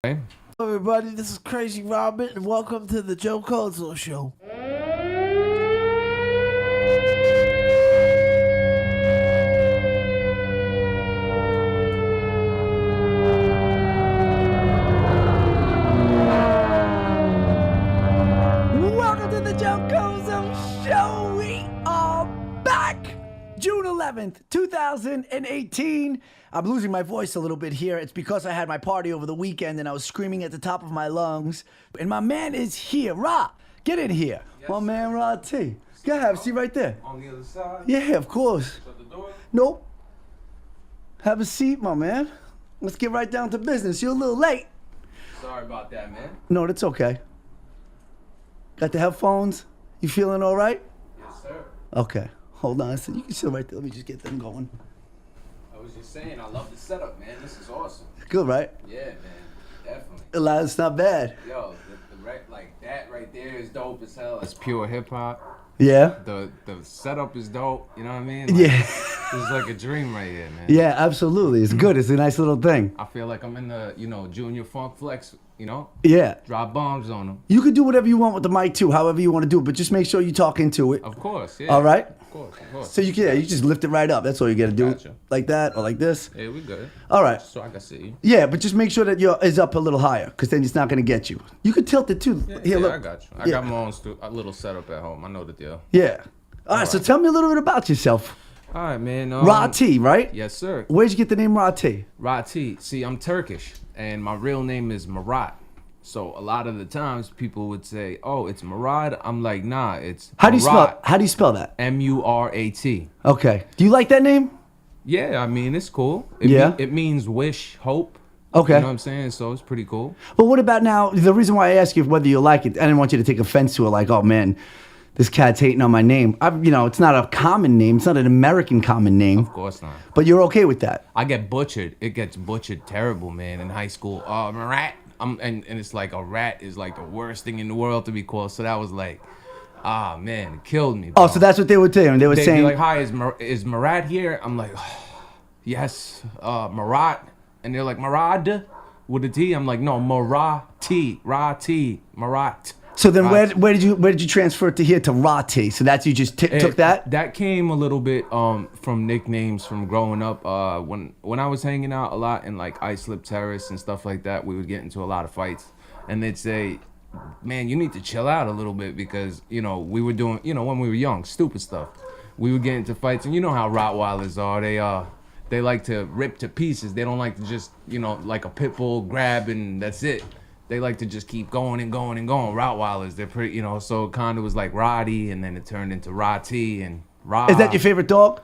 Hey. Hello everybody, this is Crazy Robin, and welcome to the Joe Cozzo Show. Welcome to the Joe Cozzo Show. We are back. June 11th, 2018. I'm losing my voice a little bit here. It's because I had my party over the weekend and I was screaming at the top of my lungs. And my man is here. Rah, get in here. Yes. My man, Rah T. Go ahead, have a seat right there. On the other side? Yeah, of course. Shut the door? Nope. Have a seat, my man. Let's get right down to business. You're a little late. Sorry about that, man. No, that's okay. Got the headphones? You feeling all right? Yes, sir. Okay. Hold on. So you can sit right there. Let me just get them going. I was just saying, I love the setup, man. This is awesome. Good, right? Yeah, man. Definitely. It's not bad. Yo, like that right there is dope as hell. It's pure hip hop. Yeah? The setup is dope. You know what I mean? Like, Yeah. It's like a dream right here, man. Yeah, absolutely. It's good. It's a nice little thing. I feel like I'm in the, Junior Funk Flex, Yeah. Drop bombs on them. You can do whatever you want with the mic too, however you want to do it, but just make sure you talk into it. Of course, yeah. All right? Of course. So you just lift it right up. That's all you got to do. Gotcha. Like that or like this. Yeah, we good. All right. So I can see you. Yeah, but just make sure that your is up a little higher, because then it's not going to get you. You could tilt it too. Yeah, Here, look. I got you. I Yeah. got my own a little setup at home. I know the deal. Yeah. All right, so tell me a little bit about yourself. All right, man. Rah T, right? Yes, sir. Where'd you get the name Rah T? Rah T. See, I'm Turkish, and my real name is Murat. So a lot of the times people would say, "Oh, it's Murad." I'm like, "Nah, it's How do you Murat. spell that? Murat. Okay. Do you like that name? Yeah, I mean it's cool. It Yeah. it means wish, hope. Okay. You know what I'm saying? So it's pretty cool. But what about now? The reason why I ask you whether you like it, I didn't want you to take offense to it. Like, oh man, this cat's hating on my name. It's not a common name. It's not an American common name. Of course not. But you're okay with that? I get butchered. It gets butchered terrible, man, in high school. Murat. And it's like a rat is like the worst thing in the world to be called. So that was like, man, it killed me. Bro. Oh, so that's what they were saying. They were They'd saying, be like, "Hi, is Murat here?" I'm like, "Yes, Murat." And they're like, "Murad with a T." I'm like, "No, Rah T, Murat." so then where did you transfer it to here to Rah T? So that's you just took that? That came a little bit from nicknames from growing up. When I was hanging out a lot in like Islip Terrace and stuff like that, we would get into a lot of fights, and they'd say, "Man, you need to chill out a little bit," because we were doing when we were young, stupid stuff. We would get into fights, and you know how Rottweilers are. They like to rip to pieces. They don't like to just like a pit bull grab and that's it. They like to just keep going and going and going. Rottweilers, they're pretty, so it kind of was like Roddy, and then it turned into Rah T and Rah. Is that your favorite dog?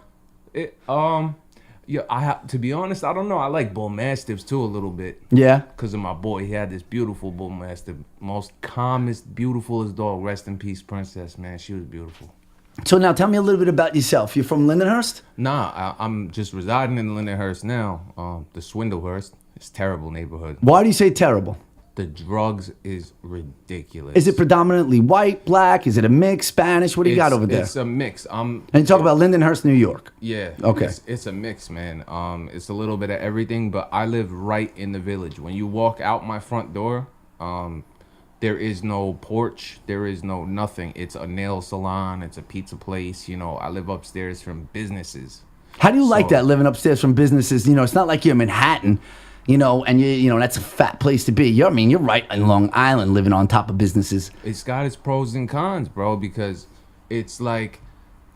Yeah, to be honest, I don't know. I like bull mastiffs too a little bit. Yeah. Because of my boy, he had this beautiful bull mastiff, most calmest, beautifulest dog. Rest in peace, Princess. Man, she was beautiful. So now tell me a little bit about yourself. You're from Lindenhurst? Nah, I'm just residing in Lindenhurst now. The Swindlehurst. It's a terrible neighborhood. Why do you say terrible? The drugs is ridiculous. Is it predominantly white, black? Is it a mix, Spanish? What do you got over there? It's a mix. And you talk about Lindenhurst, New York. Yeah. Okay. It's a mix, man. It's a little bit of everything, but I live right in the village. When you walk out my front door, there is no porch. There is no nothing. It's a nail salon. It's a pizza place. I live upstairs from businesses. How do you like that, living upstairs from businesses? It's not like you're in Manhattan, and that's a fat place to be. You're right in Long Island living on top of businesses. It's got its pros and cons, bro, because it's like,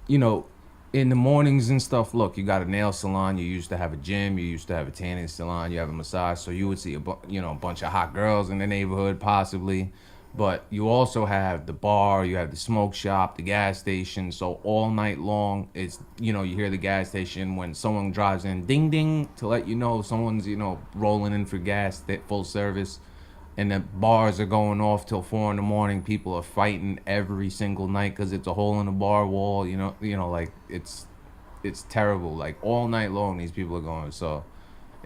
in the mornings and stuff, look, you got a nail salon, you used to have a gym, you used to have a tanning salon, you have a massage, so you would see a bunch of hot girls in the neighborhood, possibly. But you also have the bar, you have the smoke shop, the gas station. So all night long, it's, you hear the gas station when someone drives in, ding, ding, to let you know someone's, rolling in for gas, full service. And the bars are going off till 4 a.m. People are fighting every single night because it's a hole in the bar wall. Like it's terrible. Like all night long, these people are going. So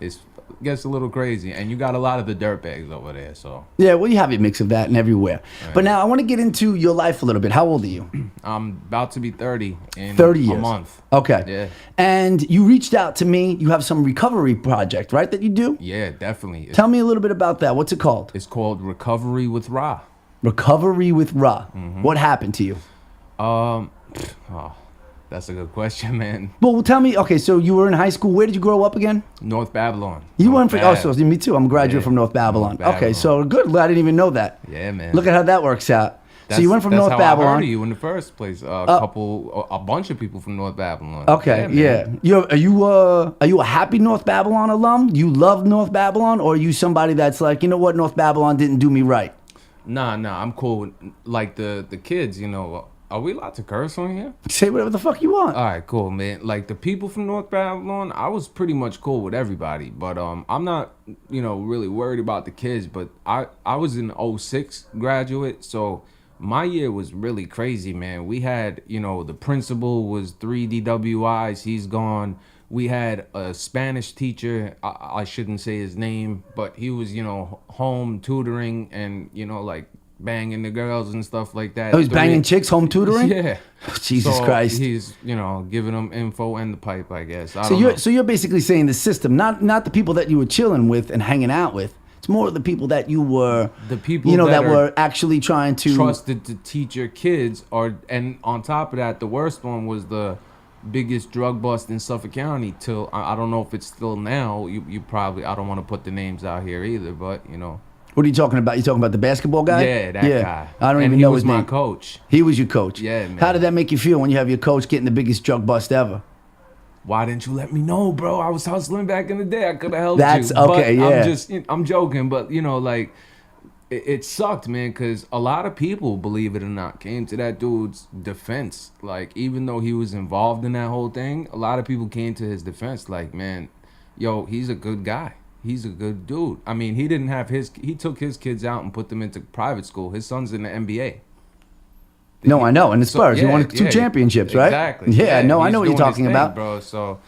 it gets a little crazy, and you got a lot of the dirtbags over there. So Yeah, well, you have a mix of that and everywhere. Right. But now I want to get into your life a little bit. How old are you? I'm about to be 30 in 30 years. a month. Okay. Yeah. And you reached out to me. You have some recovery project, right, that you do? Yeah, definitely. Tell me a little bit about that. What's it called? It's called Recovery with Rah. Recovery with Rah. What happened to you? Oh, that's a good question, man. Well, tell me. Okay, so you were in high school. Where did you grow up again? North Babylon. You North went from. Oh, so me too. I'm a graduate from North Babylon. Okay, so good. I didn't even know that. Yeah, man. Look at how that works out. So you went from North Babylon. I heard of you in the first place. A bunch of people from North Babylon. Okay, yeah. Are you a happy North Babylon alum? You love North Babylon, or are you somebody that's like, you know what, North Babylon didn't do me right? Nah, I'm cool with like the kids. You know, are we allowed to curse on here? Say whatever the fuck you want. All right, cool, man. Like the people from North Babylon, I was pretty much cool with everybody, but I'm not, really worried about the kids. But I was an 06 graduate, so my year was really crazy, man. We had, the principal was 3 DWIs. He's gone. We had a Spanish teacher. I shouldn't say his name, but he was, home tutoring and, like banging the girls and stuff like that. Oh, he's banging chicks, home tutoring? Yeah. Jesus Christ. He's, giving them info and the pipe, I guess. So you're basically saying the system, not the people that you were chilling with and hanging out with. It's more the people that you were, the people that were actually trying to trusted to teach your kids, and on top of that, the worst one was the biggest drug bust in Suffolk County till I don't know if it's still now. You probably, I don't want to put the names out here either, but What are you talking about? You talking about the basketball guy? Yeah, that guy. I don't even know his name. He was my coach. He was your coach. Yeah, man. How did that make you feel when you have your coach getting the biggest drug bust ever? Why didn't you let me know, bro? I was hustling back in the day. I could have helped That's you. okay, but I'm joking, but it sucked, man, because a lot of people, believe it or not, came to that dude's defense. Like, even though he was involved in that whole thing, a lot of people came to his defense. Like, man, yo, he's a good guy. He's a good dude. I mean, he took his kids out and put them into private school. His son's in the NBA. No, I know. And the Spurs, he won 2 championships, right? Exactly. Yeah, no, I know what you're talking about, bro. So,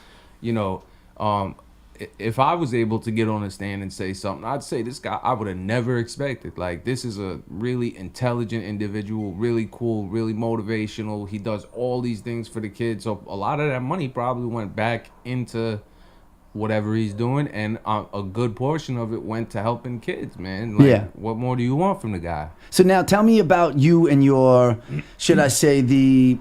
if I was able to get on a stand and say something, I'd say this guy I would have never expected. Like, this is a really intelligent individual, really cool, really motivational. He does all these things for the kids. So a lot of that money probably went back into whatever he's doing, and a good portion of it went to helping kids, man. Like, what more do you want from the guy? So now tell me about you and your, should I say, the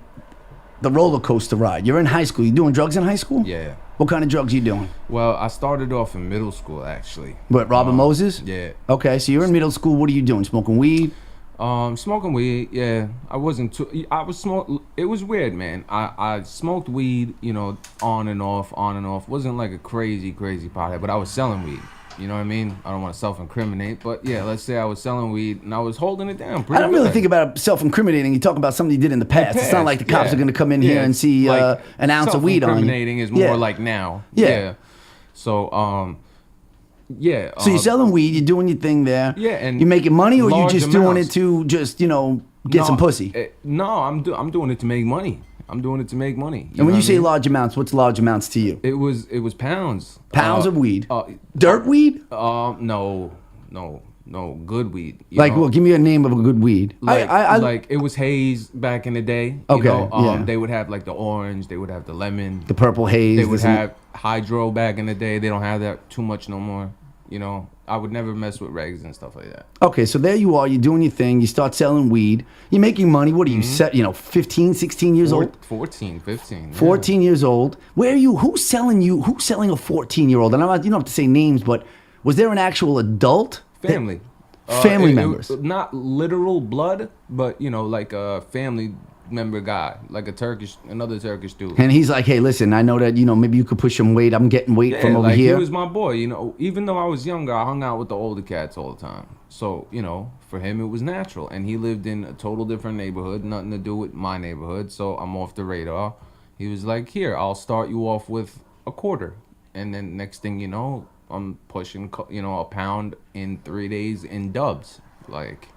roller coaster ride. You're in high school. You doing drugs in high school? Yeah. What kind of drugs you doing? Well, I started off in middle school, actually. What, Robert Moses? Yeah. Okay, so you're in middle school. What are you doing? Smoking weed? Smoking weed, yeah. I wasn't too. I was It was weird, man. I smoked weed, on and off. Wasn't like a crazy pothead, but I was selling weed. You know what I mean? I don't want to self-incriminate, but yeah, let's say I was selling weed and I was holding it down pretty I don't really think about self-incriminating. You talk about something you did in the past. It's not like the cops are going to come in here and see like, an ounce of weed on you. Self-incriminating is more like now. Yeah. So, yeah. So you're selling weed, you're doing your thing there. Yeah, and you making money, or you just doing it to just, get some pussy? No, I'm doing it to make money. I'm doing it to make money. And when you say large amounts, what's large amounts to you? It was pounds. Pounds of weed. Dirt weed? No, good weed. Well, give me a name of a good weed. Like it was haze back in the day. Okay. They would have like the orange. They would have the lemon. The purple haze. They would have hydro back in the day. They don't have that too much no more. I would never mess with regs and stuff like that. Okay, so there you are. You're doing your thing. You start selling weed. You're making money. What are you, 15, 16 years old? 14, 15. 14 years old. Where are you? Who's selling a 14-year-old? And you don't have to say names, but was there an actual adult? Family. Family members. Not literal blood, but, like a family member guy, like another Turkish dude. And he's like, hey, listen, I know that, maybe you could push some weight. I'm getting weight from over here. He was my boy, even though I was younger, I hung out with the older cats all the time. So, for him, it was natural. And he lived in a total different neighborhood, nothing to do with my neighborhood. So I'm off the radar. He was like, here, I'll start you off with a quarter. And then next thing you know, I'm pushing, a pound in 3 days in dubs. Like,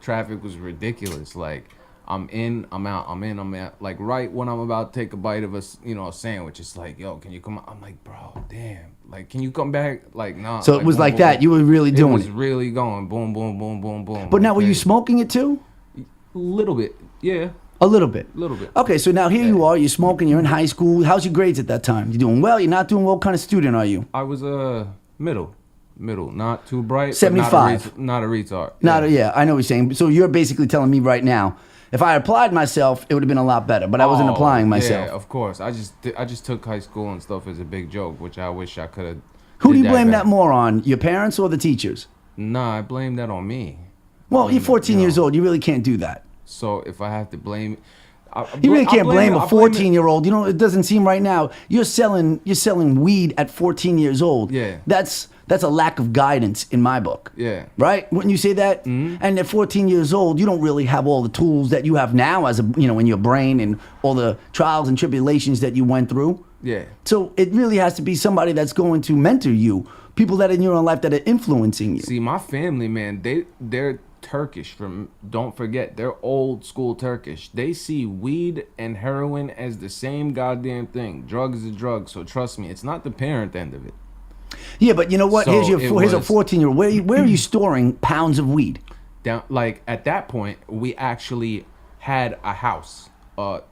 traffic was ridiculous. Like, I'm in, I'm out, I'm in, I'm out. Like right when I'm about to take a bite of a sandwich, it's like, yo, can you come? I'm like, bro, damn. Like, can you come back? Like, nah. So like, it was boom, like boom, that. boom. You were really It doing was it. really going boom, boom, boom, boom, boom. But now, were you crazy. smoking it too? A little bit, yeah, A little bit. a little bit. Okay, so now here you are. You're smoking. You're in high school. How's your grades at that time? You doing well? You're not doing well? What kind of student are you? I was middle, not too bright. 75. But not a retard. Yeah, I know what you're saying. So you're basically telling me right now, if I applied myself, it would have been a lot better. But I wasn't applying myself. Yeah, of course. I just took high school and stuff as a big joke, which I wish I could have. Who do you blame that more on? Your parents or the teachers? Nah, I blame that on me. Well, you're 14 years old. You really can't do that. So if I have to blame, You really can't blame a 14-year-old. You know, it doesn't seem right now. You're selling weed at 14 years old. Yeah. That's a lack of guidance in my book. Yeah. Right? Wouldn't you say that? Mm-hmm. And at 14 years old, you don't really have all the tools that you have now as in your brain and all the trials and tribulations that you went through. Yeah. So it really has to be somebody that's going to mentor you, people that are in your own life that are influencing you. See, my family, man, they're Turkish. Don't forget, they're old school Turkish. They see weed and heroin as the same goddamn thing. Drug is a drug. So trust me, it's not the parent end of it. Yeah, but you know what? So here's a 14-year-old. Where are you storing pounds of weed? Down, like at that point, we actually had a house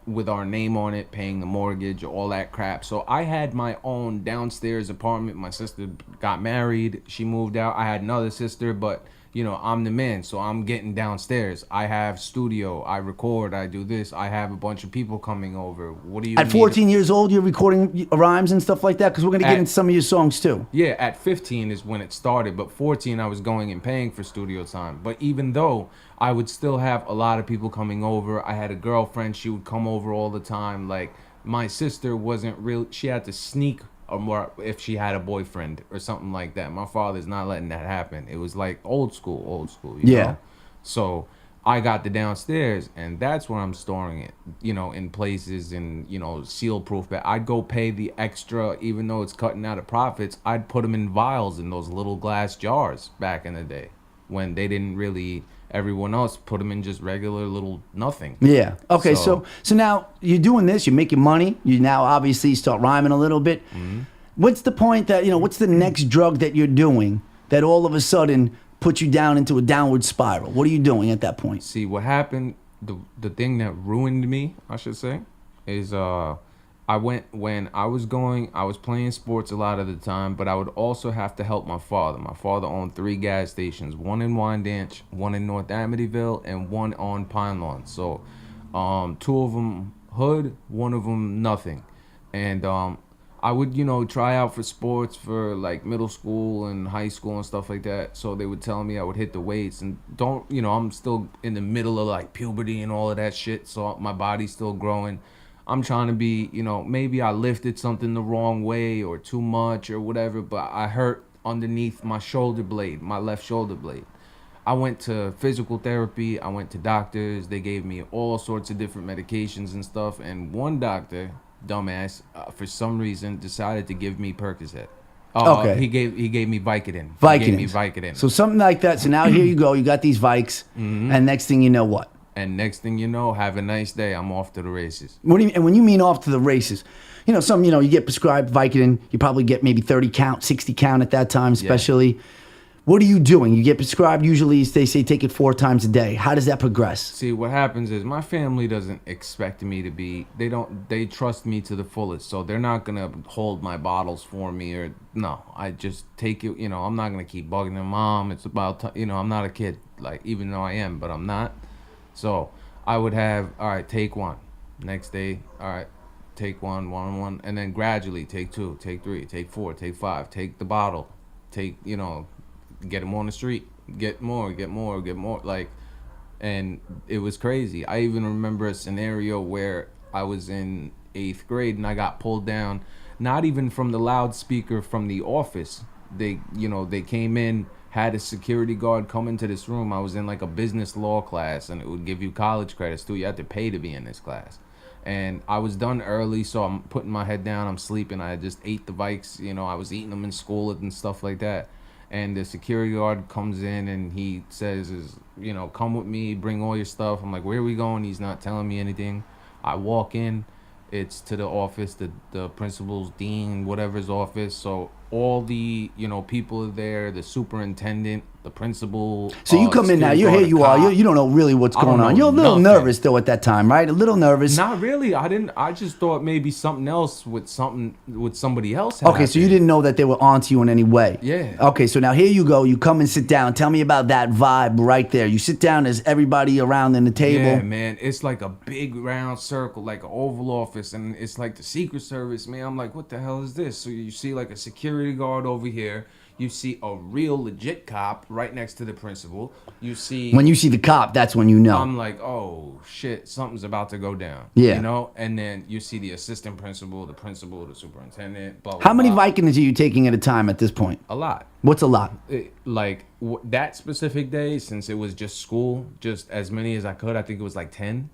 with our name on it, paying the mortgage, all that crap. So I had my own downstairs apartment. My sister got married. She moved out. I had another sister, but I'm the man, so I'm getting downstairs. I have studio. I record. I do this. I have a bunch of people coming over. What do you At 14 years old, you're recording rhymes and stuff like that? Because we're going to get into some of your songs, too. Yeah, at 15 is when it started, but 14 I was going and paying for studio time. But even though I would still have a lot of people coming over, I had a girlfriend. She would come over all the time. Like, my sister wasn't real. She had to sneak or more if she had a boyfriend or something like that. My father's not letting that happen. It was like old school, you know? So I got the downstairs, and that's where I'm storing it, in places and, seal proof. But I'd go pay the extra, even though it's cutting out of profits. I'd put them in vials in those little glass jars back in the day when they didn't really. Everyone else put them in just regular little nothing. Yeah. Okay. So now you're doing this. You're making money. You now obviously start rhyming a little bit. Mm-hmm. What's the point that what's the next drug that you're doing that all of a sudden puts you down into a downward spiral? What are you doing at that point? See, what happened? The thing that ruined me, I should say, is I was playing sports a lot of the time, but I would also have to help my father. My father owned 3 gas stations, one in Wyandanch, one in North Amityville, and one on Pine Lawn. So 2 of them hood, 1 of them nothing. And I would, try out for sports for like middle school and high school and stuff like that. So they would tell me I would hit the weights and I'm still in the middle of like puberty and all of that shit. So my body's still growing. I'm trying to be, maybe I lifted something the wrong way or too much or whatever, but I hurt underneath my shoulder blade, my left shoulder blade. I went to physical therapy. I went to doctors. They gave me all sorts of different medications and stuff. And one doctor, dumbass, for some reason, decided to give me Percocet. Okay. He gave me Vicodin. Vicodin. He gave me Vicodin. So something like that. So now here you go. You got these Vikes, and next thing you know, what? And next thing you know, have a nice day. I'm off to the races. What do you, and when you mean off to the races, you get prescribed Vicodin. You probably get maybe 30 count, 60 count at that time, especially. Yeah. What are you doing? You get prescribed. Usually, they say take it 4 times a day. How does that progress? See, what happens is my family doesn't expect me to be. They trust me to the fullest. So they're not gonna hold my bottles for me or no. I just take it. I'm not gonna keep bugging their mom. It's about I'm not a kid. Like even though I am, but I'm not. So I would have, all right, take 1. Next day, all right, take 1, and then gradually take 2, take 3, take 4, take 5, take the bottle, take, get them on the street, get more, like, and it was crazy. I even remember a scenario where I was in 8th grade and I got pulled down, not even from the loudspeaker from the office. They came in, had a security guard come into this room. I was in like a business law class, and it would give you college credits too. You had to pay to be in this class. And I was done early, so I'm putting my head down. I'm sleeping. I just ate the Vikes. I was eating them in school and stuff like that. and the security guard comes in and he says, come with me, bring all your stuff. I'm like, where are we going? He's not telling me anything. I walk in, it's to the office, the principal's, dean, whatever's office. So all the, people are there, the superintendent, the principal. So you come in now, you're here, you are, you don't know really what's going on. You're a little nervous though at that time, right? A little nervous. Not really. I just thought maybe something else with somebody else happened. Okay, so you didn't know that they were onto you in any way. Yeah. Okay, so now here you go. You come and sit down. Tell me about that vibe right there. You sit down, there's everybody around in the table. Yeah, man. It's like a big round circle, like an Oval Office, and it's like the Secret Service, man. I'm like, what the hell is this? So you see like a security guard over here. You see a real legit cop right next to the principal. When you see the cop, that's when you know. I'm like, oh shit, something's about to go down. Yeah. And then you see the assistant principal, the superintendent. Blah, blah, How many blah. Vicodins are you taking at a time at this point? A lot. What's a lot? That specific day, since it was just school, just as many as I could. I think it was like 10.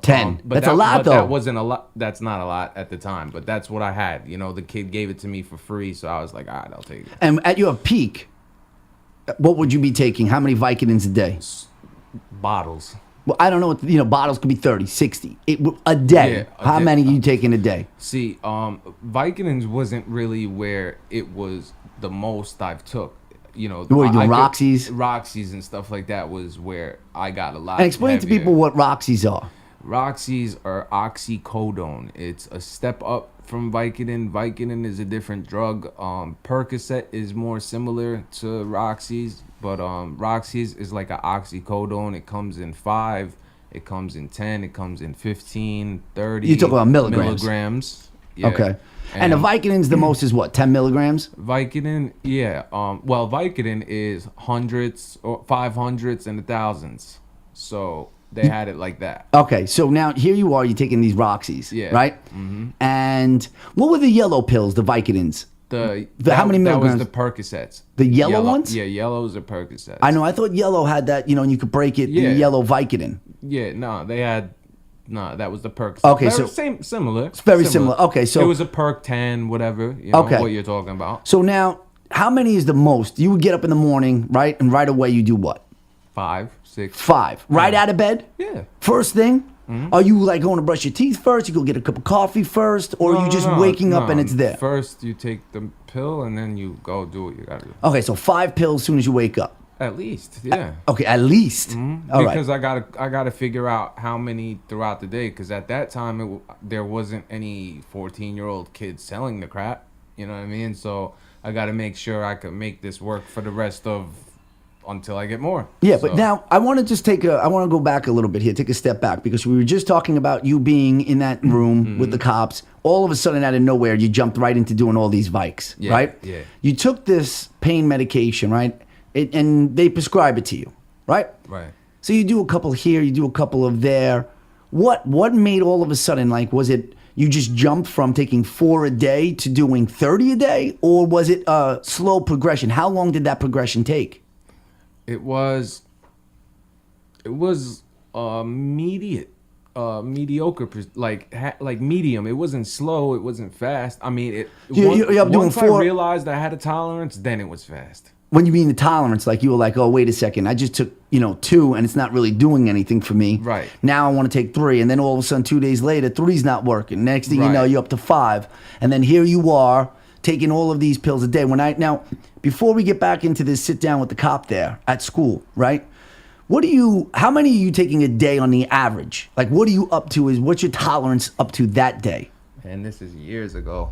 10. That's a lot, though. That wasn't a lot. That's not a lot at the time, but that's what I had. The kid gave it to me for free, so I was like, all right, I'll take it. And at your peak, what would you be taking? How many Vicodins a day? Bottles. Well, I don't know. Bottles could be 30, 60. A day. Yeah, How many are you taking a day? See, Vicodins wasn't really where it was the most I've took. What are you doing, Roxy's? Roxy's and stuff like that was where I got a lot. And explain to people what Roxy's are. Roxy's are oxycodone. It's a step up from Vicodin. Vicodin is a different drug. Percocet is more similar to Roxy's, but Roxy's is like an oxycodone. It comes in 5, it comes in 10, it comes in 15, 30. You talk about milligrams. Yeah. Okay. And the Vicodin's the most is what, 10 milligrams? Vicodin, yeah. Vicodin is hundreds or 500s and 1000s. So they had it like that. Okay, so now here you are, you're taking these Roxy's, right? Mm-hmm. And what were the yellow pills, the Vicodins? How many milligrams? That was the Percocets. The yellow ones? Yeah, yellow's a Percocet. I know, I thought yellow had that, and you could break it, the yellow Vicodin. Yeah, no, that was the Percocet. Okay, so similar. It's very similar. Okay, so it was a Perc 10, whatever. What you're talking about. So now, how many is the most? You would get up in the morning, right, and right away you do what? 5, 6. 5. Right out of bed? Yeah. First thing? Mm-hmm. Are you like going to brush your teeth first? You go get a cup of coffee first, or are you just waking up and it's there? First, you take the pill and then you go do what you gotta do. Okay, so 5 pills as soon as you wake up. At least, yeah. Okay, at least. Mm-hmm. All because right. I gotta figure out how many throughout the day. Because at that time, there wasn't any 14-year-old kids selling the crap. You know what I mean? So I gotta make sure I can make this work for the rest of until I get more. Yeah, but now I want to just I want to go back a little bit here, take a step back, because we were just talking about you being in that room with the cops. All of a sudden, out of nowhere, you jumped right into doing all these Vikes, right? Yeah. You took this pain medication, right? And they prescribe it to you, right? Right. So you do a couple here, you do a couple of there. What made all of a sudden, like, was it you just jumped from taking 4 a day to doing 30 a day? Or was it a slow progression? How long did that progression take? It was mediocre, like medium. It wasn't slow. It wasn't fast. I mean, once I realized I had a tolerance, then it was fast. When you mean the tolerance, like you were like, oh, wait a second, I just took 2 and it's not really doing anything for me. Right. Now I want to take 3, and then all of a sudden 2 days later, 3's not working. Next thing you know, you're up to 5, and then here you are taking all of these pills a day. Now, before we get back into this sit down with the cop there at school, right? How many are you taking a day on the average? Like, what are you up to? What's your tolerance up to that day? And this is years ago.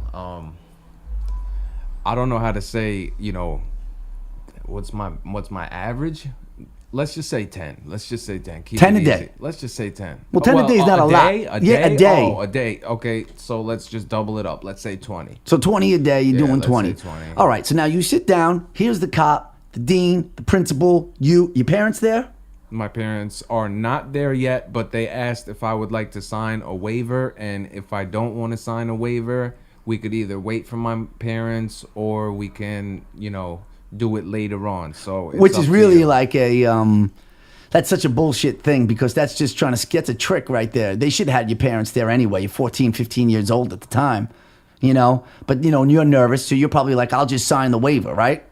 I don't know how to say, what's my average? Let's just say 10. Let's just say 10. Keep 10 it a day. Easy. Let's just say 10. Well, 10 a day is not a lot. A day? Oh, a day. Okay, so let's just double it up. Let's say 20. So 20 a day, you're doing 20. Let's say 20. All right, so now you sit down. Here's the cop, the dean, the principal, your parents there? My parents are not there yet, but they asked if I would like to sign a waiver, and if I don't want to sign a waiver, we could either wait for my parents or we can, do it later on. So which is really like that's such a bullshit thing, because that's just that's a trick right there. They should have had your parents there anyway. You're 14, 15 years old at the time, but you're nervous, so you're probably like, I'll just sign the waiver, right?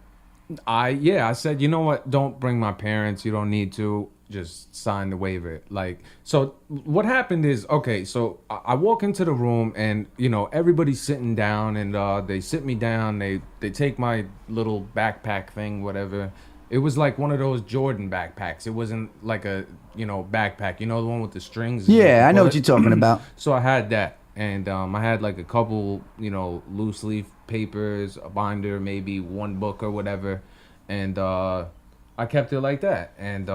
I said, you know what? Don't bring my parents. You don't need to. Just sign the waiver. Like, so what happened is, okay, so I walk into the room and, everybody's sitting down and they sit me down. They take my little backpack thing, whatever. It was like one of those Jordan backpacks. It wasn't like a, backpack. You know, the one with the strings? Yeah, I know what you're talking about. So I had that. And I had like a couple, loose leaf papers, a binder, maybe one book or whatever. And I kept it like that. And,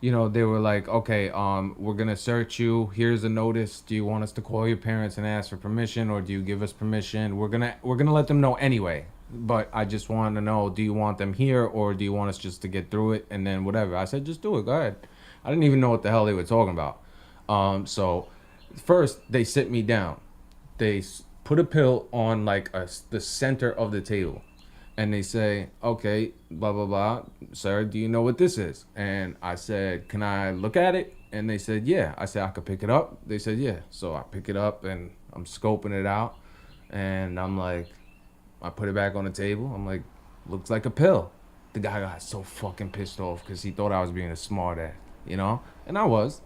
they were like, okay, we're going to search you. Here's a notice. Do you want us to call your parents and ask for permission, or do you give us permission? We're going to let them know anyway. But I just wanted to know, do you want them here, or do you want us just to get through it and then whatever? I said, just do it. Go ahead. I didn't even know what the hell they were talking about. So first, they sit me down. They put a pill on like the center of the table. And they say, okay, blah, blah, blah. Sir, do you know what this is? And I said, can I look at it? And they said, yeah. I said, I could pick it up. They said, yeah. So I pick it up and I'm scoping it out. And I'm like, I put it back on the table. I'm like, looks like a pill. The guy got so fucking pissed off because he thought I was being a smart ass, And I was.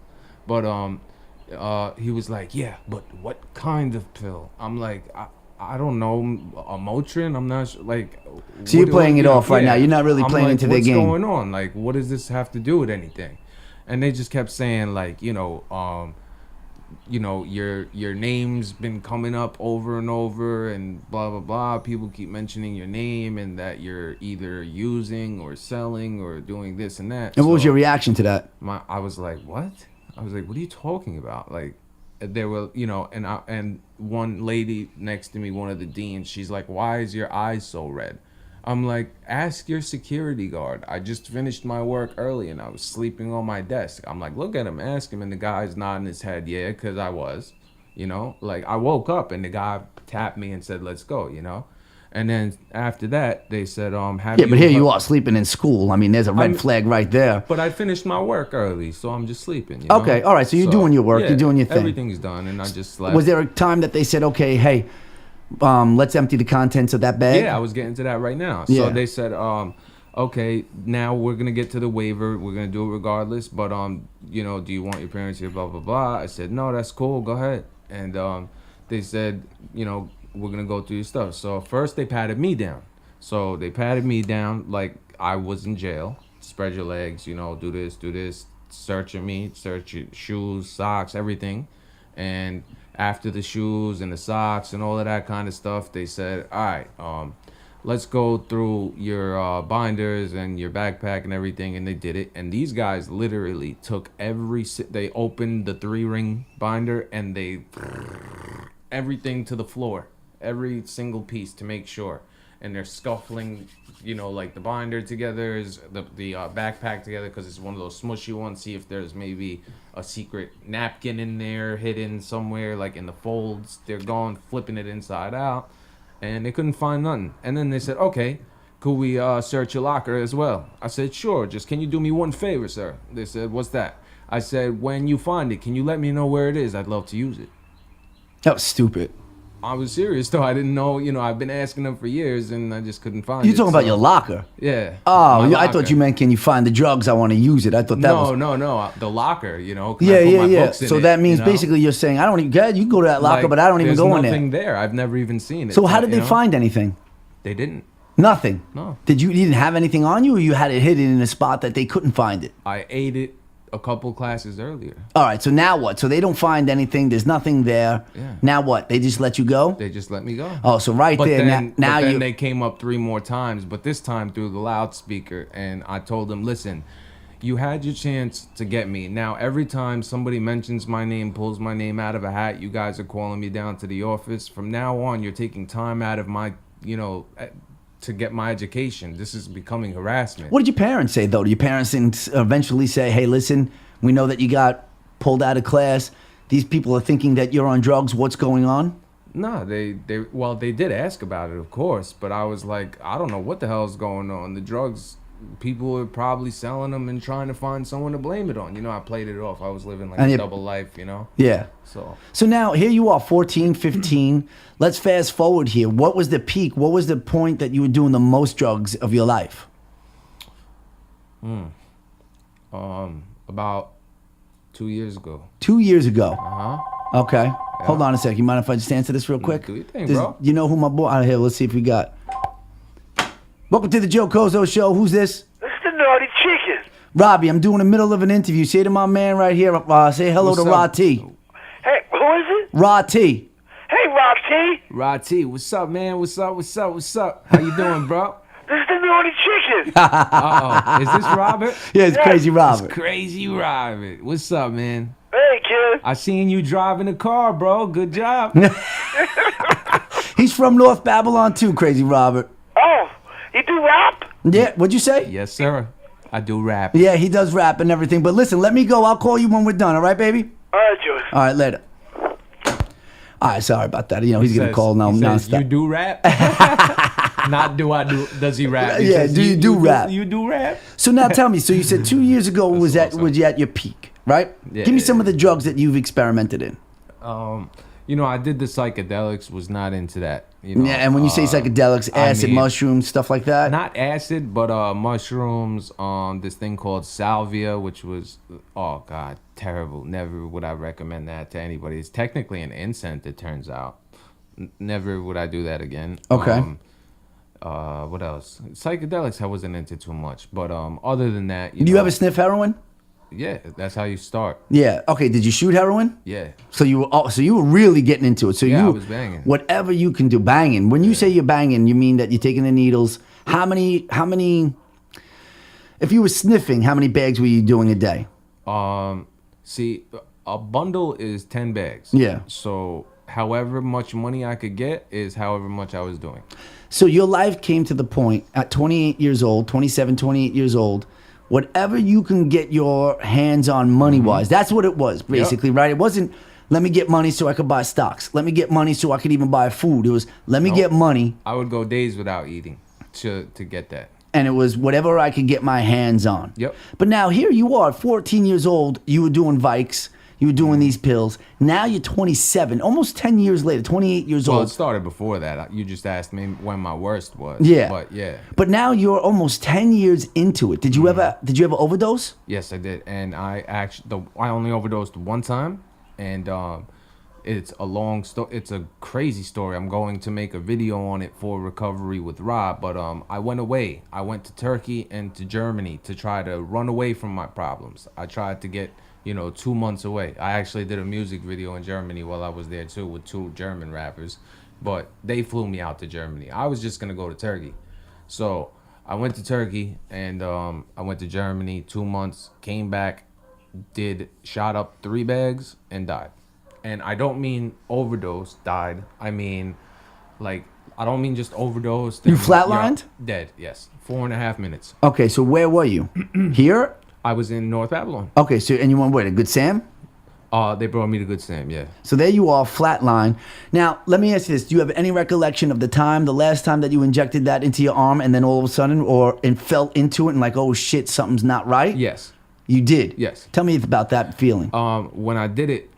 But he was like, yeah, but what kind of pill? I'm like, I don't know, a Motrin. I'm not sure. Like, so you're playing it off right now. You're not really playing into their game. What's going on? Like, what does this have to do with anything? And they just kept saying, like, your name's been coming up over and over, and blah blah blah. People keep mentioning your name, and that you're either using or selling or doing this and that. And what was your reaction to that? I was like, what? I was like, what are you talking about? Like, there were, and one lady next to me, one of the deans, she's like, why is your eyes so red? I'm like, ask your security guard. I just finished my work early and I was sleeping on my desk. I'm like, look at him, ask him. And the guy's nodding his head, yeah, because I was, like I woke up and the guy tapped me and said, let's go, And then after that, they said, but here you are sleeping in school. I mean, there's a red flag right there. But I finished my work early, so I'm just sleeping. Okay, all right. So you're doing your work. Yeah, you're doing your thing. Everything's done, and I just slept. Was there a time that they said, okay, hey, let's empty the contents of that bag? Yeah, I was getting to that right now. Yeah. So they said, okay, now we're going to get to the waiver. We're going to do it regardless. But, do you want your parents here, blah, blah, blah. I said, no, that's cool. Go ahead. And they said, we're going to go through your stuff. So first they patted me down. So they patted me down like I was in jail. Spread your legs, do this. Searching me, search your shoes, socks, everything. And after the shoes and the socks and all of that kind of stuff, they said, all right, let's go through your binders and your backpack and everything. And they did it. And these guys literally took they opened the 3-ring binder and they everything to the floor. Every single piece to make sure. And they're scuffling, like the binder together, is the backpack together, because it's one of those smushy ones. See if there's maybe a secret napkin in there hidden somewhere, like in the folds. They're going, flipping it inside out, and they couldn't find nothing. And then they said, okay, could we search your locker as well? I said, sure, just can you do me one favor, sir? They said, what's that? I said, when you find it, can you let me know where it is? I'd love to use it. That was stupid. I was serious, though. I didn't know, I've been asking them for years, and I just couldn't find it. You're talking about your locker? Yeah. Oh, I thought you meant, can you find the drugs? I want to use it. I thought that was... No. The locker, Can yeah, I put my books in so it, that means basically you're saying, I don't even... God, you can go to that locker, but I don't even go in there. There's nothing there. I've never even seen it. So how did they find anything? They didn't. Nothing? No. You didn't have anything on you, or you had it hidden in a spot that they couldn't find it? I ate it a couple classes earlier. All right, so now what? So they don't find anything. There's nothing there. Yeah. Now what? They just let you go? They just let me go. Oh, so right but there. Then, now then they came up 3 more times, but this time through the loudspeaker, and I told them, listen, you had your chance to get me. Now, every time somebody mentions my name, pulls my name out of a hat, you guys are calling me down to the office. From now on, you're taking time out of my, to get my education. This is becoming harassment. What did your parents say, though? Did your parents eventually say, hey, listen, we know that you got pulled out of class. These people are thinking that you're on drugs. What's going on? No, they did ask about it, of course, but I was like, I don't know what the hell's going on. The drugs, people are probably selling them and trying to find someone to blame it on. I played it off. I was living like a double life, Yeah. So now here you are, 14, 15. Let's fast forward here. What was the peak? What was the point that you were doing the most drugs of your life? About 2 years ago. 2 years ago. Uh-huh. Okay. Hold on a sec. You mind if I just answer this real quick? Do your thing, bro. You know who my boy... All right, here, let's see if we got... Welcome to the Joe Cozzo Show. Who's this? This is the Naughty Chicken. Robbie, I'm doing the middle of an interview. Say to my man right here, say hello What's to up? Rah T. Hey, who is it? Rah T. Hey, Rah T. Rah T, what's up, man? What's up? What's up? What's up? How you doing, bro? This is the Naughty Chicken. Uh-oh. Is this Robert? Yeah, it's Crazy It's Robert. Crazy Robert. What's up, man? Hey, kid. I seen you driving the car, bro. Good job. He's from North Babylon too, Crazy Robert. Oh, you do rap? Yeah, what'd you say? Yes, sir. I do rap. Yeah, he does rap and everything. But listen, let me go. I'll call you when we're done. All right, baby? All right, Joe. All right, later. All right, sorry about that. You know, he's going to call now He says, nonstop. you do rap? Not do I do. Does he rap? He Yeah, says, do you do rap? You do rap? So now tell me, so you said 2 years ago was awesome. you at your peak, right? Yeah, Give me yeah, some of the drugs that you've experimented in. You know, I did the psychedelics, was not into that. You know, Yeah, and when you say psychedelics, acid, mean, mushrooms, stuff like that. not acid, but mushrooms, this thing called salvia, which was, oh God, terrible. Never would I recommend that to anybody. It's technically an incense, it turns out. Never would I do that again. Okay. What else? Psychedelics I wasn't into too much, but other than that, Do you ever sniff heroin? Yeah, that's how you start. Yeah. Okay. Did you shoot heroin? Yeah. So you were really getting into it. So Yeah, you I was banging. Whatever you can do, banging. When you say you're banging, you mean that you're taking the needles. How many? If you were sniffing, how many bags were you doing a day? See, a bundle is 10 bags. Yeah. So however much money I could get is however much I was doing. So your life came to the point at 28 years old, 27, 28 years old. Whatever you can get your hands on money-wise, that's what it was, basically, right? It wasn't, let me get money so I could buy stocks. Let me get money so I could even buy food. It was, let me get money. I would go days without eating to get that. And it was whatever I could get my hands on. Yep. But now here you are, 14 years old. You were doing Vikes. You were doing these pills. Now you're 27, almost 10 years later, 28 years Well, it old. started before that. You just asked me when my worst was. Yeah. But yeah. But now you're almost 10 years into it. Did you ever overdose? Yes, I did. And I only overdosed one time. And it's a long story. It's a crazy story. I'm going to make a video on it for recovery with Rob. But I went away. I went to Turkey and to Germany to try to run away from my problems. I tried to get 2 months away. I actually did a music video in Germany while I was there too with 2 German rappers, but they flew me out to Germany. I was just gonna go to Turkey. So I went to Turkey and I went to Germany 2 months, came back, shot up 3 bags and died. And I don't mean overdose, died. I mean, I don't mean just overdosed. You flatlined? Dead, yes. 4.5 minutes. Okay, so where were you? Here? I was in North Babylon. Okay, so and you went where? To Good Sam? They brought me to Good Sam, yeah. So there you are, flatline. Now, let me ask you this. Do you have any recollection of the last time that you injected that into your arm and then all of a sudden, and fell into it and like, oh shit, something's not right? Yes. You did? Yes. Tell me about that feeling. When I did it,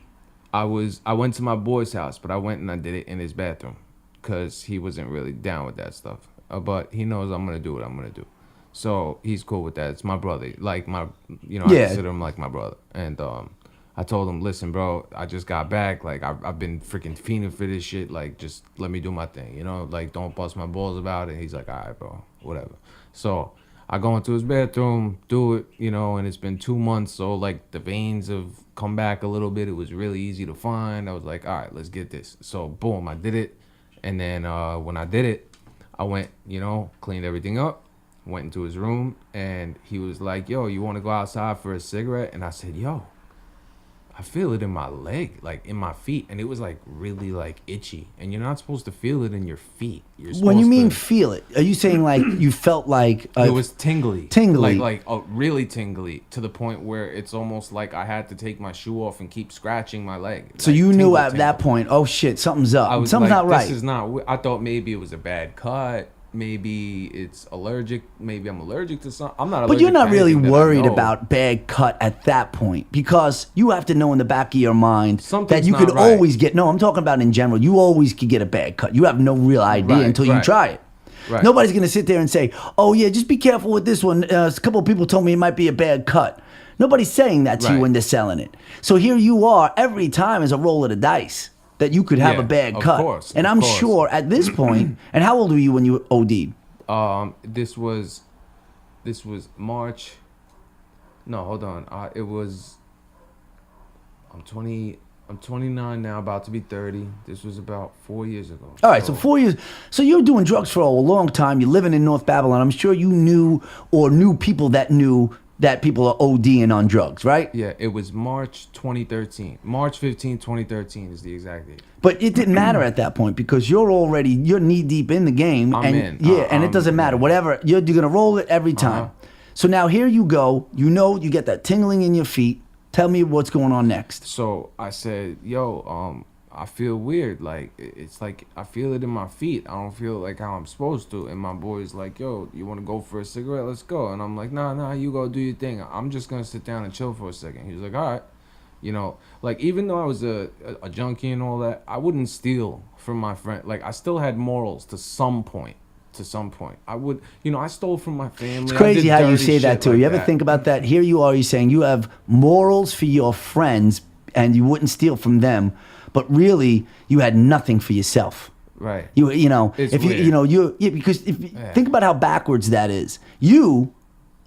I went to my boy's house, but I went and I did it in his bathroom because he wasn't really down with that stuff. But he knows I'm going to do what I'm going to do. So he's cool with that. It's my brother. I consider him like my brother. And I told him, listen, bro, I just got back. Like, I've been freaking fiending for this shit. Like, just let me do my thing, Like, don't bust my balls about it. He's like, all right, bro, whatever. So I go into his bathroom, do it, and it's been 2 months. So, like, the veins have come back a little bit. It was really easy to find. I was like, all right, let's get this. So, boom, I did it. And then when I did it, I went, cleaned everything up. Went into his room and he was like, yo, you want to go outside for a cigarette? And I said, yo, I feel it in my leg, like in my feet. And it was like really like itchy. And you're not supposed to feel it in your feet. You're supposed When you mean to, feel it, are you saying like you felt like... it was tingly. Tingly. Like really tingly to the point where it's almost like I had to take my shoe off and keep scratching my leg. So like, you knew tingle, at that point, oh shit, something's up. I was Something's like, not right. This is not. I thought maybe it was a bad cut. Maybe it's allergic. Maybe I'm allergic to something. I'm not allergic. But you're not to really anything that I worried know. about bad cut at that point because you have to know in the back of your mind that Something's you not could right. always get. No, I'm talking about in general. You always could get a bad cut. You have no real idea Right, until you right. try it. Right. Nobody's going to sit there and say, oh, yeah, just be careful with this one. A couple of people told me it might be a bad cut. Nobody's saying that to you Right. when they're selling it. So here you are. Every time is a roll of the dice that you could have Yeah, a bad of cut. course, and of I'm course. sure at this point, and how old were you when you OD'd? This was March. No, hold on. It was. I'm 20. I'm 29 now, about to be 30. This was about 4 years ago. All right, so 4 years. So you're doing drugs for a long time. You're living in North Babylon. I'm sure you knew or knew people that knew that people are ODing on drugs, right? Yeah, it was March 2013. March 15, 2013 is the exact date. But it didn't matter at that point because you're knee deep in the game. I'm and in. Yeah, and it doesn't matter. Whatever, you're gonna roll it every time. Uh-huh. So now here you go. You know you get that tingling in your feet. Tell me what's going on next. So I said, yo, I feel weird. Like, it's like I feel it in my feet. I don't feel like how I'm supposed to. And my boy's like, yo, you want to go for a cigarette? Let's go. And I'm like, nah, you go do your thing. I'm just going to sit down and chill for a second. He was like, all right. You know, like, even though I was a junkie and all that, I wouldn't steal from my friend. Like, I still had morals to some point. I would, I stole from my family. It's crazy how you say that too. Like You ever think about that? Here you are, you're saying you have morals for your friends and you wouldn't steal from them, but really you had nothing for yourself. Right. You know, It's if weird. because think about how backwards that is. You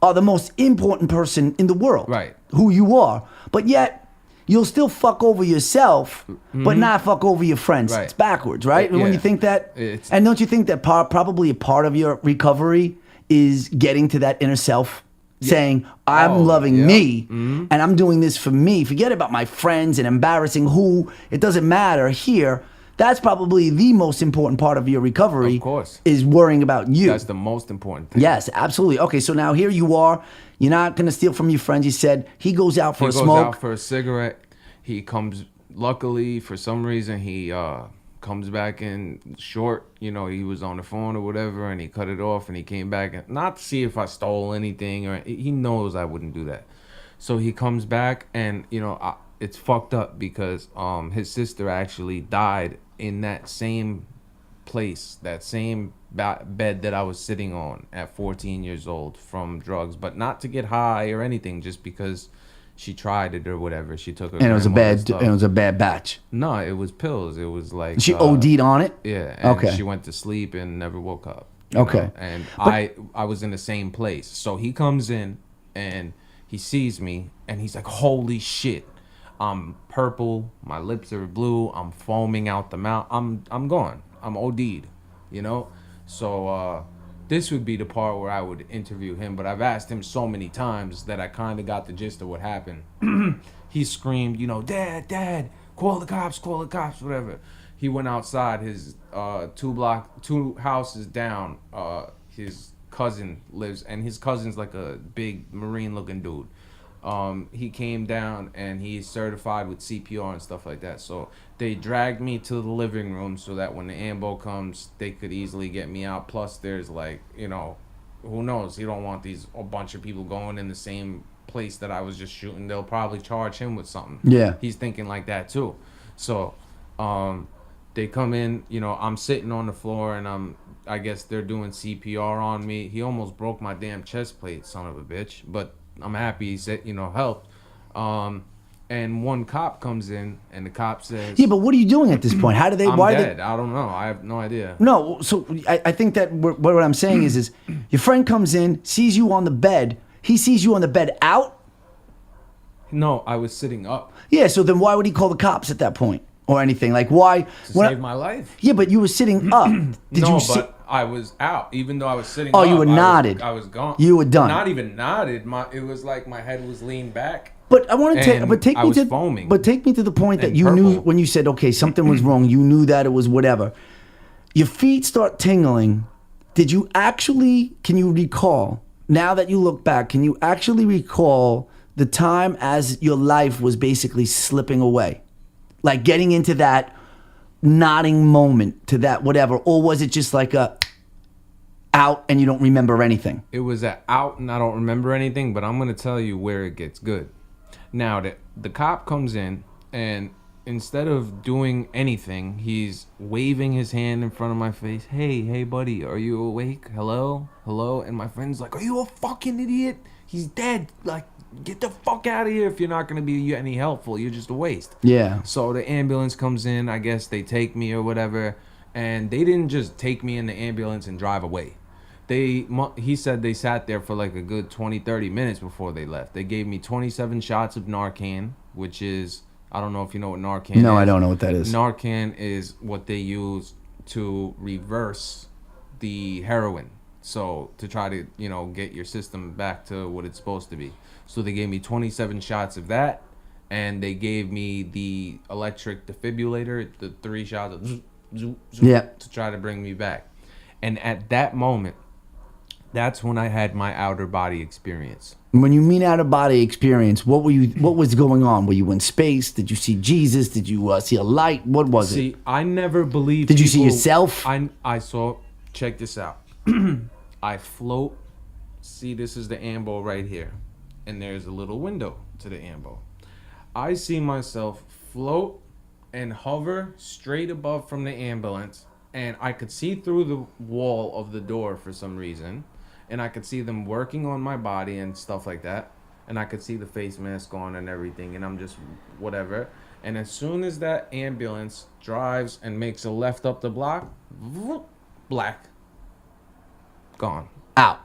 are the most important person in the world. Right. Who you are. But yet you'll still fuck over yourself, but not fuck over your friends. Right. It's backwards, right? Yeah. When you think that, It's- and don't you think that probably a part of your recovery is getting to that inner self, saying, "I'm Oh, loving yeah. me, and I'm doing this for me. Forget about my friends and embarrassing who. It doesn't matter here." That's probably the most important part of your recovery. Of course. Is worrying about you. That's the most important thing. Yes, absolutely. Okay, so now here you are. You're not going to steal from your friends. You said he goes out for He a goes smoke. out for a cigarette. He comes. Luckily, for some reason, he comes back in short. You know, he was on the phone or whatever, and he cut it off. And he came back, and not to see if I stole anything, or he knows I wouldn't do that. So he comes back, and it's fucked up because his sister actually died in that same place, that same bed that I was sitting on at 14 years old from drugs, but not to get high or anything, just because she tried it or whatever. She took her and it was a grandmother's bad. stuff. And it was a bad batch. No, it was pills. It was like She OD'd on it. Yeah. And Okay. She went to sleep and never woke up. you Okay. know? And I was in the same place. So he comes in and he sees me and he's like, "Holy shit. I'm purple, my lips are blue, I'm foaming out the mouth. I'm gone. I'm OD'd, So this would be the part where I would interview him, but I've asked him so many times that I kind of got the gist of what happened. He screamed, "Dad, call the cops, whatever." He went outside his two houses down. His cousin lives, and his cousin's like a big Marine looking dude. He came down and he's certified with CPR and stuff like that. So they dragged me to the living room so that when the ambo comes, they could easily get me out. Plus, there's who knows? He don't want a bunch of people going in the same place that I was just shooting. They'll probably charge him with something. Yeah. He's thinking like that too. So, they come in, I'm sitting on the floor and I guess they're doing CPR on me. He almost broke my damn chest plate, son of a bitch. But I'm happy he said, helped. And one cop comes in and the cop says, Yeah, but what are you doing at this point? How do they? I'm why dead. They, I don't know. I have no idea. no. So I think that what I'm saying is your friend comes in, sees you on the bed. He sees you on the bed out. No, I was sitting up Yeah. So then why would he call the cops at that point or anything? Like why? to save my life. Yeah, but you were sitting up. Did No, you sit? but I was out. Even though I was sitting Oh, up, you were nodded. I was gone. You were done. Not even nodded. It was like my head was leaned back. But I want to take. And But take I me was to. foaming But take me to the point that and you knew purple. when you said, okay, something was wrong. You knew that it was whatever. Your feet start tingling. Did you actually? Can you recall? Now that you look back, can you actually recall the time as your life was basically slipping away, like getting into that nodding moment to that whatever, or was it just like a out and you don't remember anything? It was out and I don't remember anything, but I'm going to tell you where it gets good. Now, the cop comes in and instead of doing anything, he's waving his hand in front of my face. Hey, buddy, are you awake? Hello? And my friend's like, are you a fucking idiot? He's dead. Like, get the fuck out of here if you're not going to be any helpful. You're just a waste. Yeah. So the ambulance comes in. I guess they take me or whatever. And they didn't just take me in the ambulance and drive away. He said they sat there for like a good 20-30 minutes before they left. They gave me 27 shots of Narcan, which is, I don't know if you know what Narcan is. No, I don't know what that is. Narcan is what they use to reverse the heroin. So to try to, get your system back to what it's supposed to be. So they gave me 27 shots of that, and they gave me the electric defibrillator, the 3 shots of to try to bring me back. And at that moment, that's when I had my outer body experience. When you mean out of body experience, what was going on? Were you in space? Did you see Jesus? Did you see a light? What was it? See, I never believed. Did you see yourself? I saw. Check this out. I float. See, this is the ambo right here, and there's a little window to the ambo. I see myself float and hover straight above from the ambulance, and I could see through the wall of the door for some reason. And I could see them working on my body and stuff like that. And I could see the face mask on and everything. And I'm just whatever. And as soon as that ambulance drives and makes a left up the block, black. Gone. Out.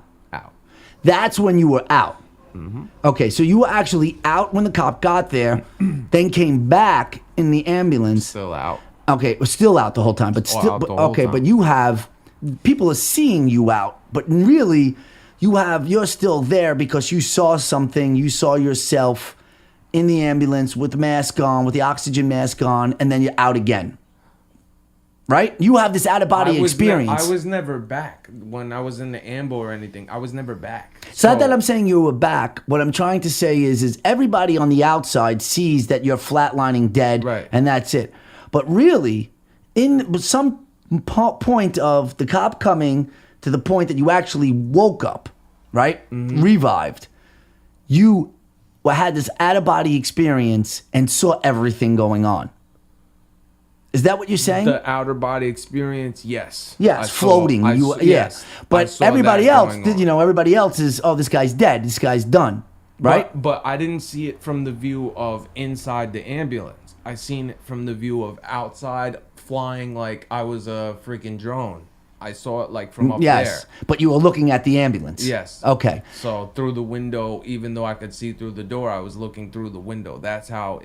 That's when you were out. Mm-hmm. Okay, so you were actually out when the cop got there, then came back in the ambulance. Still out. Okay, it was still out the whole time. But still, time. But you have... People are seeing you out, but really, you're still there because you saw something. You saw yourself in the ambulance with the mask on, with the oxygen mask on, and then you're out again. Right? You have this out-of-body experience. I was never back when I was in the ambo or anything. I was never back. It's not that I'm saying you were back. What I'm trying to say is everybody on the outside sees that you're flatlining dead, right, and that's it. But really, in some point of the cop coming to the point that you actually woke up, right? Mm-hmm. Revived. You had this out-of-body experience and saw everything going on. Is that what you're saying? The outer body experience, yes. Yes, floating. Yes. But everybody else, everybody else is, this guy's dead. This guy's done, right? But I didn't see it from the view of inside the ambulance. I seen it from the view of outside, flying like I was a freaking drone. I saw it like from up there. Yes, but you were looking at the ambulance. Yes. Okay. So through the window, even though I could see through the door, I was looking through the window. That's how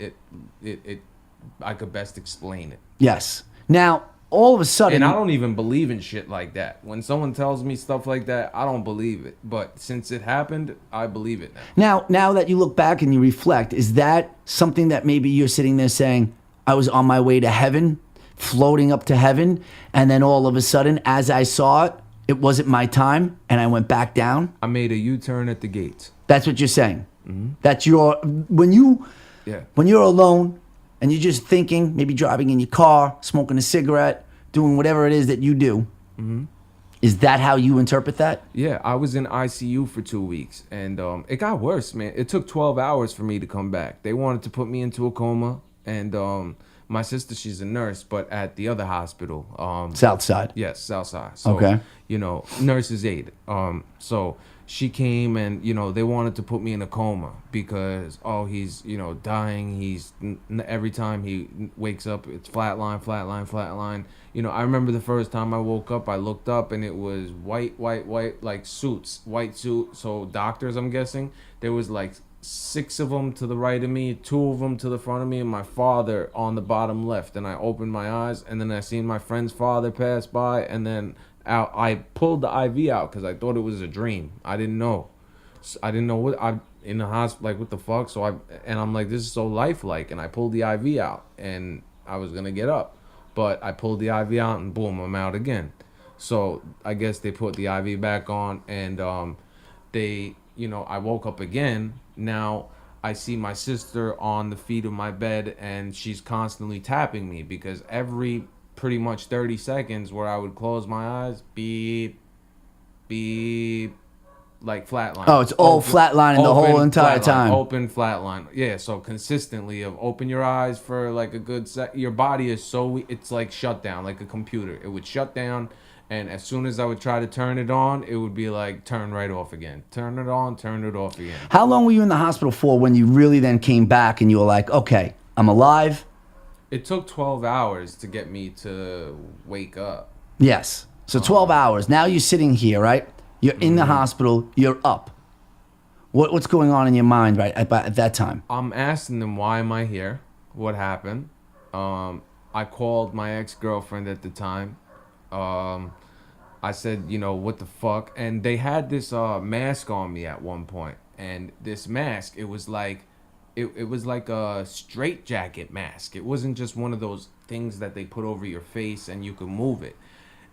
I could best explain it. Yes. Now, all of a sudden... And I don't even believe in shit like that. When someone tells me stuff like that, I don't believe it. But since it happened, I believe it now. Now that you look back and you reflect, is that something that maybe you're sitting there saying, I was on my way to heaven, floating up to heaven, and then all of a sudden, as I saw it, it wasn't my time, and I went back down? I made a U-turn at the gates. That's what you're saying? Mm-hmm. That's when you're alone, and you're just thinking, maybe driving in your car, smoking a cigarette, doing whatever it is that you do. Mm-hmm. Is that how you interpret that? Yeah, I was in ICU for 2 weeks, and it got worse, man. It took 12 hours for me to come back. They wanted to put me into a coma, and my sister, she's a nurse, but at the other hospital. Southside? Yes, Southside. So, okay. Nurse's aide. So she came and, they wanted to put me in a coma because, he's, dying. Every time he wakes up, it's flatline. I remember the first time I woke up, I looked up and it was white, like suits, white suit. So doctors, I'm guessing, there was like 6 of them to the right of me, 2 of them to the front of me, and my father on the bottom left. And I opened my eyes, and then I seen my friend's father pass by, and then I pulled the IV out because I thought it was a dream. I didn't know what I in the hospital, like, what the fuck. So I'm like, this is so lifelike, and I pulled the IV out, and I was gonna get up, but I pulled the IV out, and boom, I'm out again. So I guess they put the IV back on, and I woke up again. Now I see my sister on the feet of my bed, and she's constantly tapping me because every pretty much 30 seconds where I would close my eyes, beep, beep, like flatline. Oh, it's all flatlining the whole entire time. Open flatline. Yeah, so consistently of open your eyes for like a good sec. Your body is it's like shut down, like a computer. It would shut down, and as soon as I would try to turn it on, it would be like turn right off again. Turn it on, turn it off again. How long were you in the hospital for when you really then came back and you were like, okay, I'm alive? It took 12 hours to get me to wake up. Yes. So 12 hours. Now you're sitting here, right? You're in the hospital. You're up. What's going on in your mind right at that time? I'm asking them, why am I here? What happened? I called my ex-girlfriend at the time. I said, what the fuck? And they had this mask on me at one point. And this mask, it was like a straitjacket mask. It wasn't just one of those things that they put over your face and you could move it.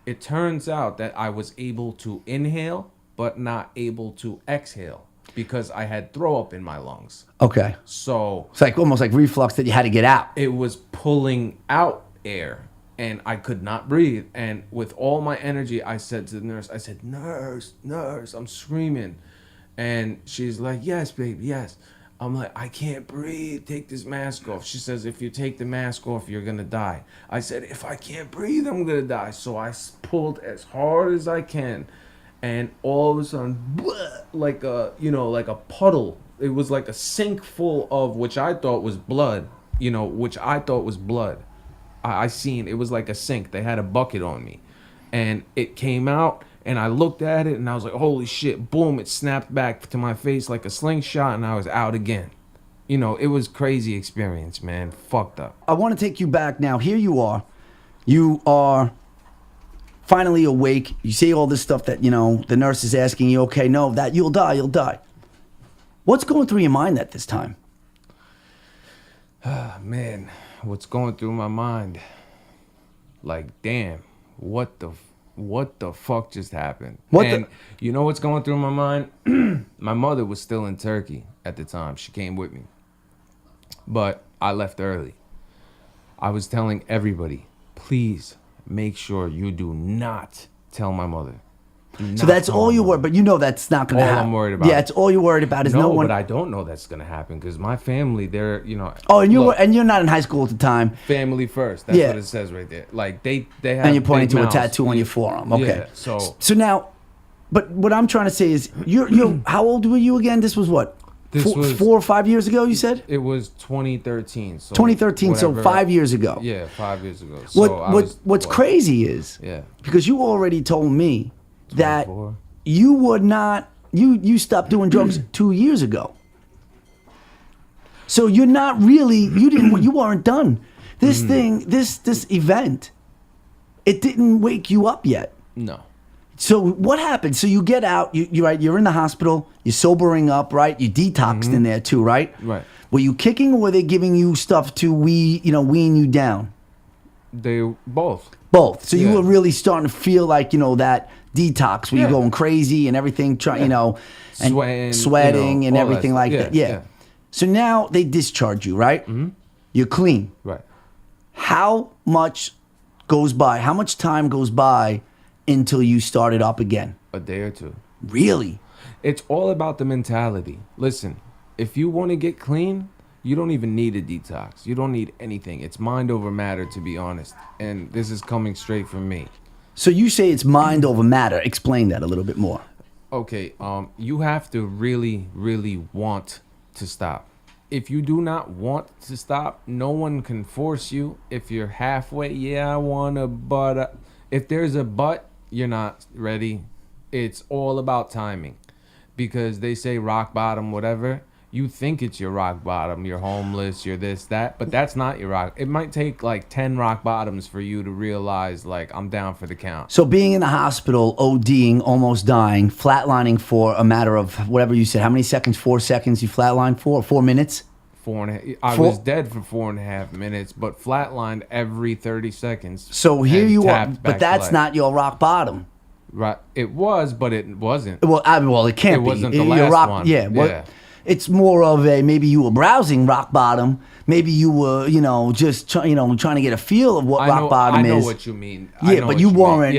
It turns out that I was able to inhale, but not able to exhale because I had throw up in my lungs. Okay. So it's like almost like reflux that you had to get out. It was pulling out air and I could not breathe. And with all my energy, I said to the nurse, I said, nurse, I'm screaming. And she's like, yes, baby, yes. I'm like, I can't breathe. Take this mask off. She says, if you take the mask off, you're going to die. I said, if I can't breathe, I'm going to die. So I pulled as hard as I can. And all of a sudden, like a puddle. It was like a sink full of, which I thought was blood. I seen, it was like a sink. They had a bucket on me. And it came out. And I looked at it and I was like, holy shit, boom, it snapped back to my face like a slingshot and I was out again. It was crazy experience, man. Fucked up. I want to take you back now. Here you are. You are finally awake. You say all this stuff that, the nurse is asking you, okay, no, that you'll die. What's going through your mind at this time? Man, what's going through my mind? Like, damn, what the fuck just happened? You know what's going through my mind? My mother was still in Turkey at the time. She came with me. But I left early. I was telling everybody, please make sure you do not tell my mother. So that's all you worry, but that's not going to happen. All I'm worried about. Yeah, it's all you're worried about is no one. But I don't know that's going to happen because my family, they're, Oh, and you're not in high school at the time. Family first. That's what it says right there. Like they have. And you're pointing to a tattoo on your forearm. Okay. Yeah, so now, but what I'm trying to say is, you're how old were you again? This was what? This was 4 or 5 years ago. You said it was 2013. So 2013. So 5 years ago. Yeah, 5 years ago. So what's crazy is because you already told me 24. That you would not. You stopped doing drugs 2 years ago. So you're not really. You weren't done. This thing. This event. It didn't wake you up yet. No. So what happened? So you get out, you're in the hospital, you're sobering up, right? You detoxed in there too, right? Right. Were you kicking or were they giving you stuff to wean you down? They both. Both. So you were really starting to feel like, that detox where you're going crazy and everything, and sweating and everything like that. Yeah. So now they discharge you, right? Mm-hmm. You're clean. Right. How much goes by? How much time goes by until you started up again? A day or two. Really? It's all about the mentality. Listen, if you want to get clean, you don't even need a detox. You don't need anything. It's mind over matter, to be honest. And this is coming straight from me. So you say it's mind over matter. Explain that a little bit more. Okay, you have to really, really want to stop. If you do not want to stop, no one can force you. If you're halfway, I want to, but if there's a but, you're not ready. It's all about timing, because they say rock bottom, whatever. You think it's your rock bottom. You're homeless. You're this, that, but that's not your rock. It might take like 10 rock bottoms for you to realize, like, I'm down for the count. So being in the hospital, ODing, almost dying, flatlining for a matter of whatever you said. How many seconds? 4 seconds you flatlined for? 4 minutes? 4.5. I was dead for 4.5 minutes, but flatlined every 30 seconds. So here you are, but that's not your rock bottom. Right. It was, but it wasn't. Well, it can't be. It wasn't the last one. Yeah. It's more of a maybe you were browsing rock bottom. Maybe you were, just trying to get a feel of what rock bottom is. I know what you mean. Yeah, but you weren't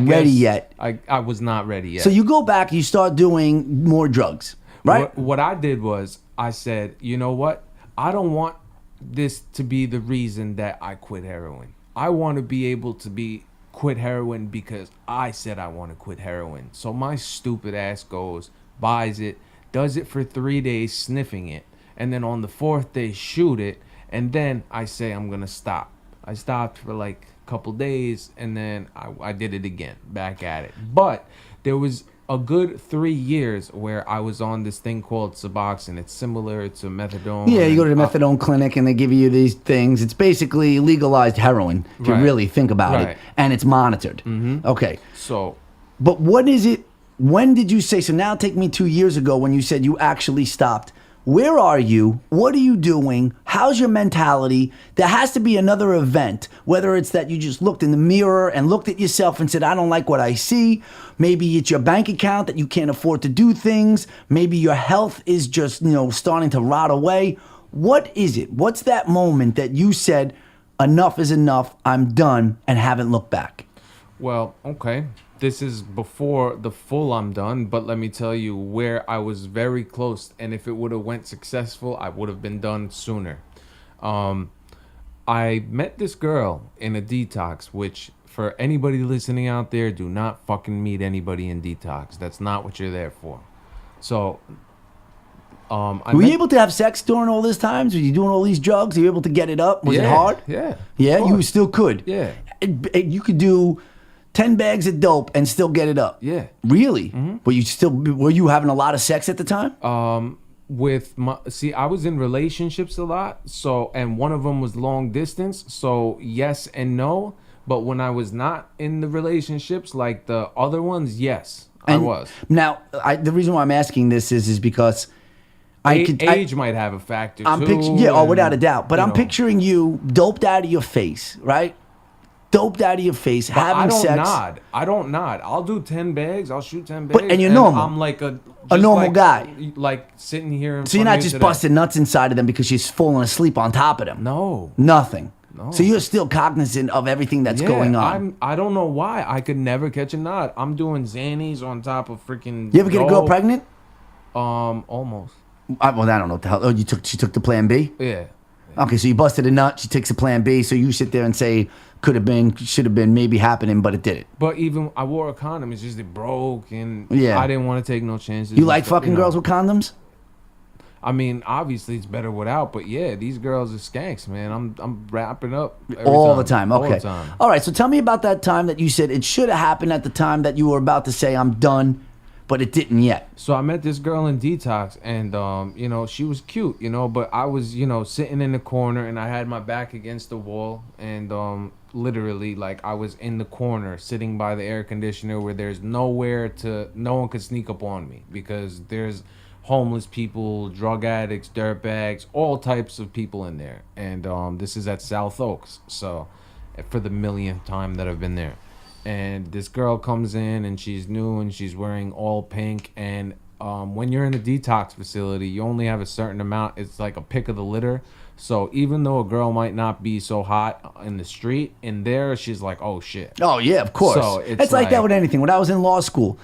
ready yet. I was not ready yet. So you go back, you start doing more drugs, right? What I did was I said, you know what? I don't want this to be the reason that I quit heroin. I want to be able to quit heroin because I said I want to quit heroin. So my stupid ass goes, buys it, does it for 3 days sniffing it, and then on the 4th day shoot it, and then I say I'm gonna stop. I stopped for like a couple days, and then I did it again, back at it. But there was a good 3 years where I was on this thing called Suboxone. It's similar to methadone. Yeah, you go to the methadone clinic and they give you these things. It's basically legalized heroin, if you really think about it, and it's monitored. Okay. So, but what is it? When did you say? So now take me 2 years ago when you said you actually stopped. Where are you? What are you doing? How's your mentality? There has to be another event, whether it's that you just looked in the mirror and looked at yourself and said, I don't like what I see. Maybe it's your bank account that you can't afford to do things. Maybe your health is just, starting to rot away. What is it? What's that moment that you said, enough is enough, I'm done, and haven't looked back? Well, okay. This is before the full I'm done, but let me tell you where I was very close, and if it would have went successful, I would have been done sooner. I met this girl in a detox, which for anybody listening out there, do not fucking meet anybody in detox. That's not what you're there for. So, were you able to have sex during all these times? Were you doing all these drugs? Were you able to get it up? Was it hard? Yeah. Yeah, you still could? Yeah. You could do 10 bags of dope and still get it up? Yeah. Really? Were you having a lot of sex at the time? I was in relationships a lot, and one of them was long distance, so yes and no. But when I was not in the relationships, like the other ones, yes, I was. Now, the reason why I'm asking this is because age might have a factor too. Without a doubt. But I'm picturing you doped out of your face, right? Doped out of your face, having sex. I don't nod. I'll do 10 bags. I'll shoot 10 bags. And you're normal. I'm like a normal guy. Like sitting here. So you're not just busting nuts inside of them because she's falling asleep on top of them. No. Nothing. No. So you're still cognizant of everything that's going on. I don't know why. I could never catch a nod. I'm doing Xannies on top of freaking. You ever get a girl pregnant? Almost. I don't know what the hell. Oh, she took the plan B? Yeah. Okay, so you busted a nut, she takes a plan B, so you sit there and say, could have been, should have been, maybe happening, but it didn't. But even, I wore a condom, it's just it broke, and I didn't want to take no chances. You like fucking girls with condoms? I mean, obviously it's better without, but yeah, these girls are skanks, man. I'm wrapping up all the time. Okay. All the time. All right, so tell me about that time that you said it should have happened at the time that you were about to say, I'm done, but it didn't yet. So I met this girl in detox, and she was cute, but I was sitting in the corner, and I had my back against the wall, and literally like I was in the corner sitting by the air conditioner where there's no one could sneak up on me because there's homeless people, drug addicts, dirtbags, all types of people in there, and this is at South Oaks, so for the millionth time that I've been there. And this girl comes in, and she's new, and she's wearing all pink. And when you're in a detox facility, you only have a certain amount. It's like a pick of the litter. So even though a girl might not be so hot in the street, in there, she's like, oh, shit. Oh, yeah, of course. So it's like that with anything. When I was in law school,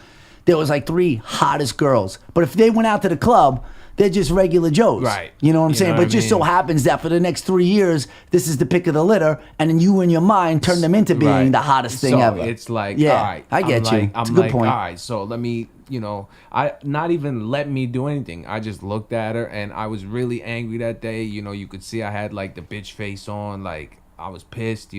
there was like 3 hottest girls. But if they went out to the club, they're just regular Joes. Right. You know what I'm saying? But it just so happens that for the next 3 years, this is the pick of the litter, and then you in your mind turn them into being the hottest thing ever. It's like, yeah, all right. I get you. It's a good point. All right, so let me, I not even let me do anything. I just looked at her, and I was really angry that day. You could see I had like the bitch face on. Like, I was pissed,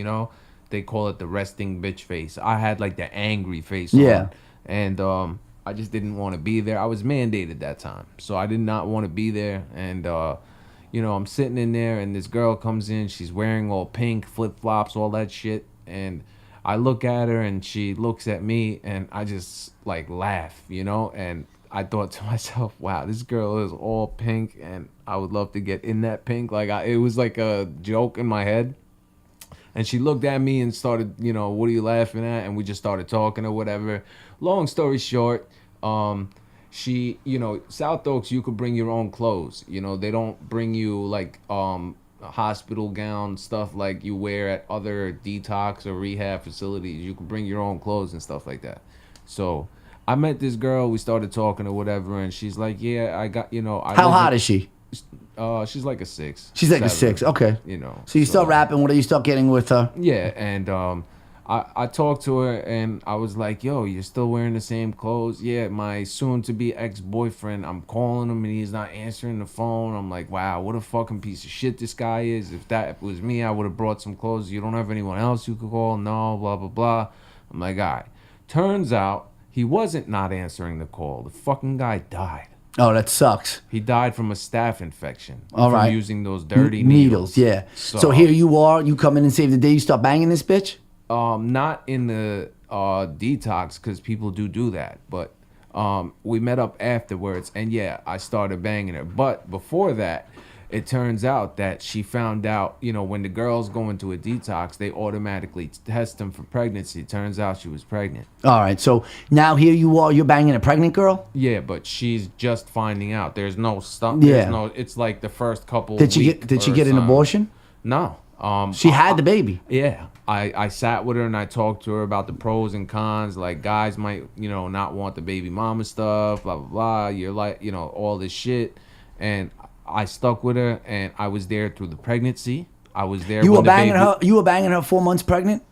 They call it the resting bitch face. I had like the angry face on. And, I just didn't want to be there. I was mandated that time, so I did not want to be there. And I'm sitting in there, and this girl comes in. She's wearing all pink, flip flops, all that shit. And I look at her, and she looks at me, and I just like laugh, And I thought to myself, "Wow, this girl is all pink, and I would love to get in that pink." Like it was like a joke in my head. And she looked at me and started, what are you laughing at? And we just started talking or whatever. Long story short, she, South Oaks, you could bring your own clothes. They don't bring you like hospital gown stuff like you wear at other detox or rehab facilities. You can bring your own clothes and stuff like that. So I met this girl, we started talking or whatever, and she's like, yeah, I got, How hot is she? She's like a 6. She's like a 7, 6. Okay. So you start rapping. What do you start getting with her? Yeah, and I talked to her and I was like, yo, you're still wearing the same clothes? Yeah, my soon-to-be ex-boyfriend, I'm calling him and he's not answering the phone. I'm like, wow, what a fucking piece of shit this guy is. If that was me, I would have brought some clothes. You don't have anyone else you could call? No, blah, blah, blah. I'm like, all right. Turns out he wasn't not answering the call. The fucking guy died. Oh, that sucks. He died from a staph infection. All from right. using those dirty needles. Yeah. So here you are. You come in and save the day. You start banging this bitch? Not in the detox, because people do that, but we met up afterwards, and yeah, I started banging her. But before that, it turns out that she found out, when the girls go into a detox, they automatically test them for pregnancy. Turns out she was pregnant. All right, so now here you are, you're banging a pregnant girl? Yeah, but she's just finding out. There's no stuff. Yeah. It's like the first couple. Did she get an abortion? No. She had the baby. Yeah. I sat with her and I talked to her about the pros and cons. Like, guys might, not want the baby mama stuff, blah, blah, blah. You're like, all this shit. And I stuck with her and I was there through the pregnancy. I was there. You were banging her. You were banging her 4 months pregnant?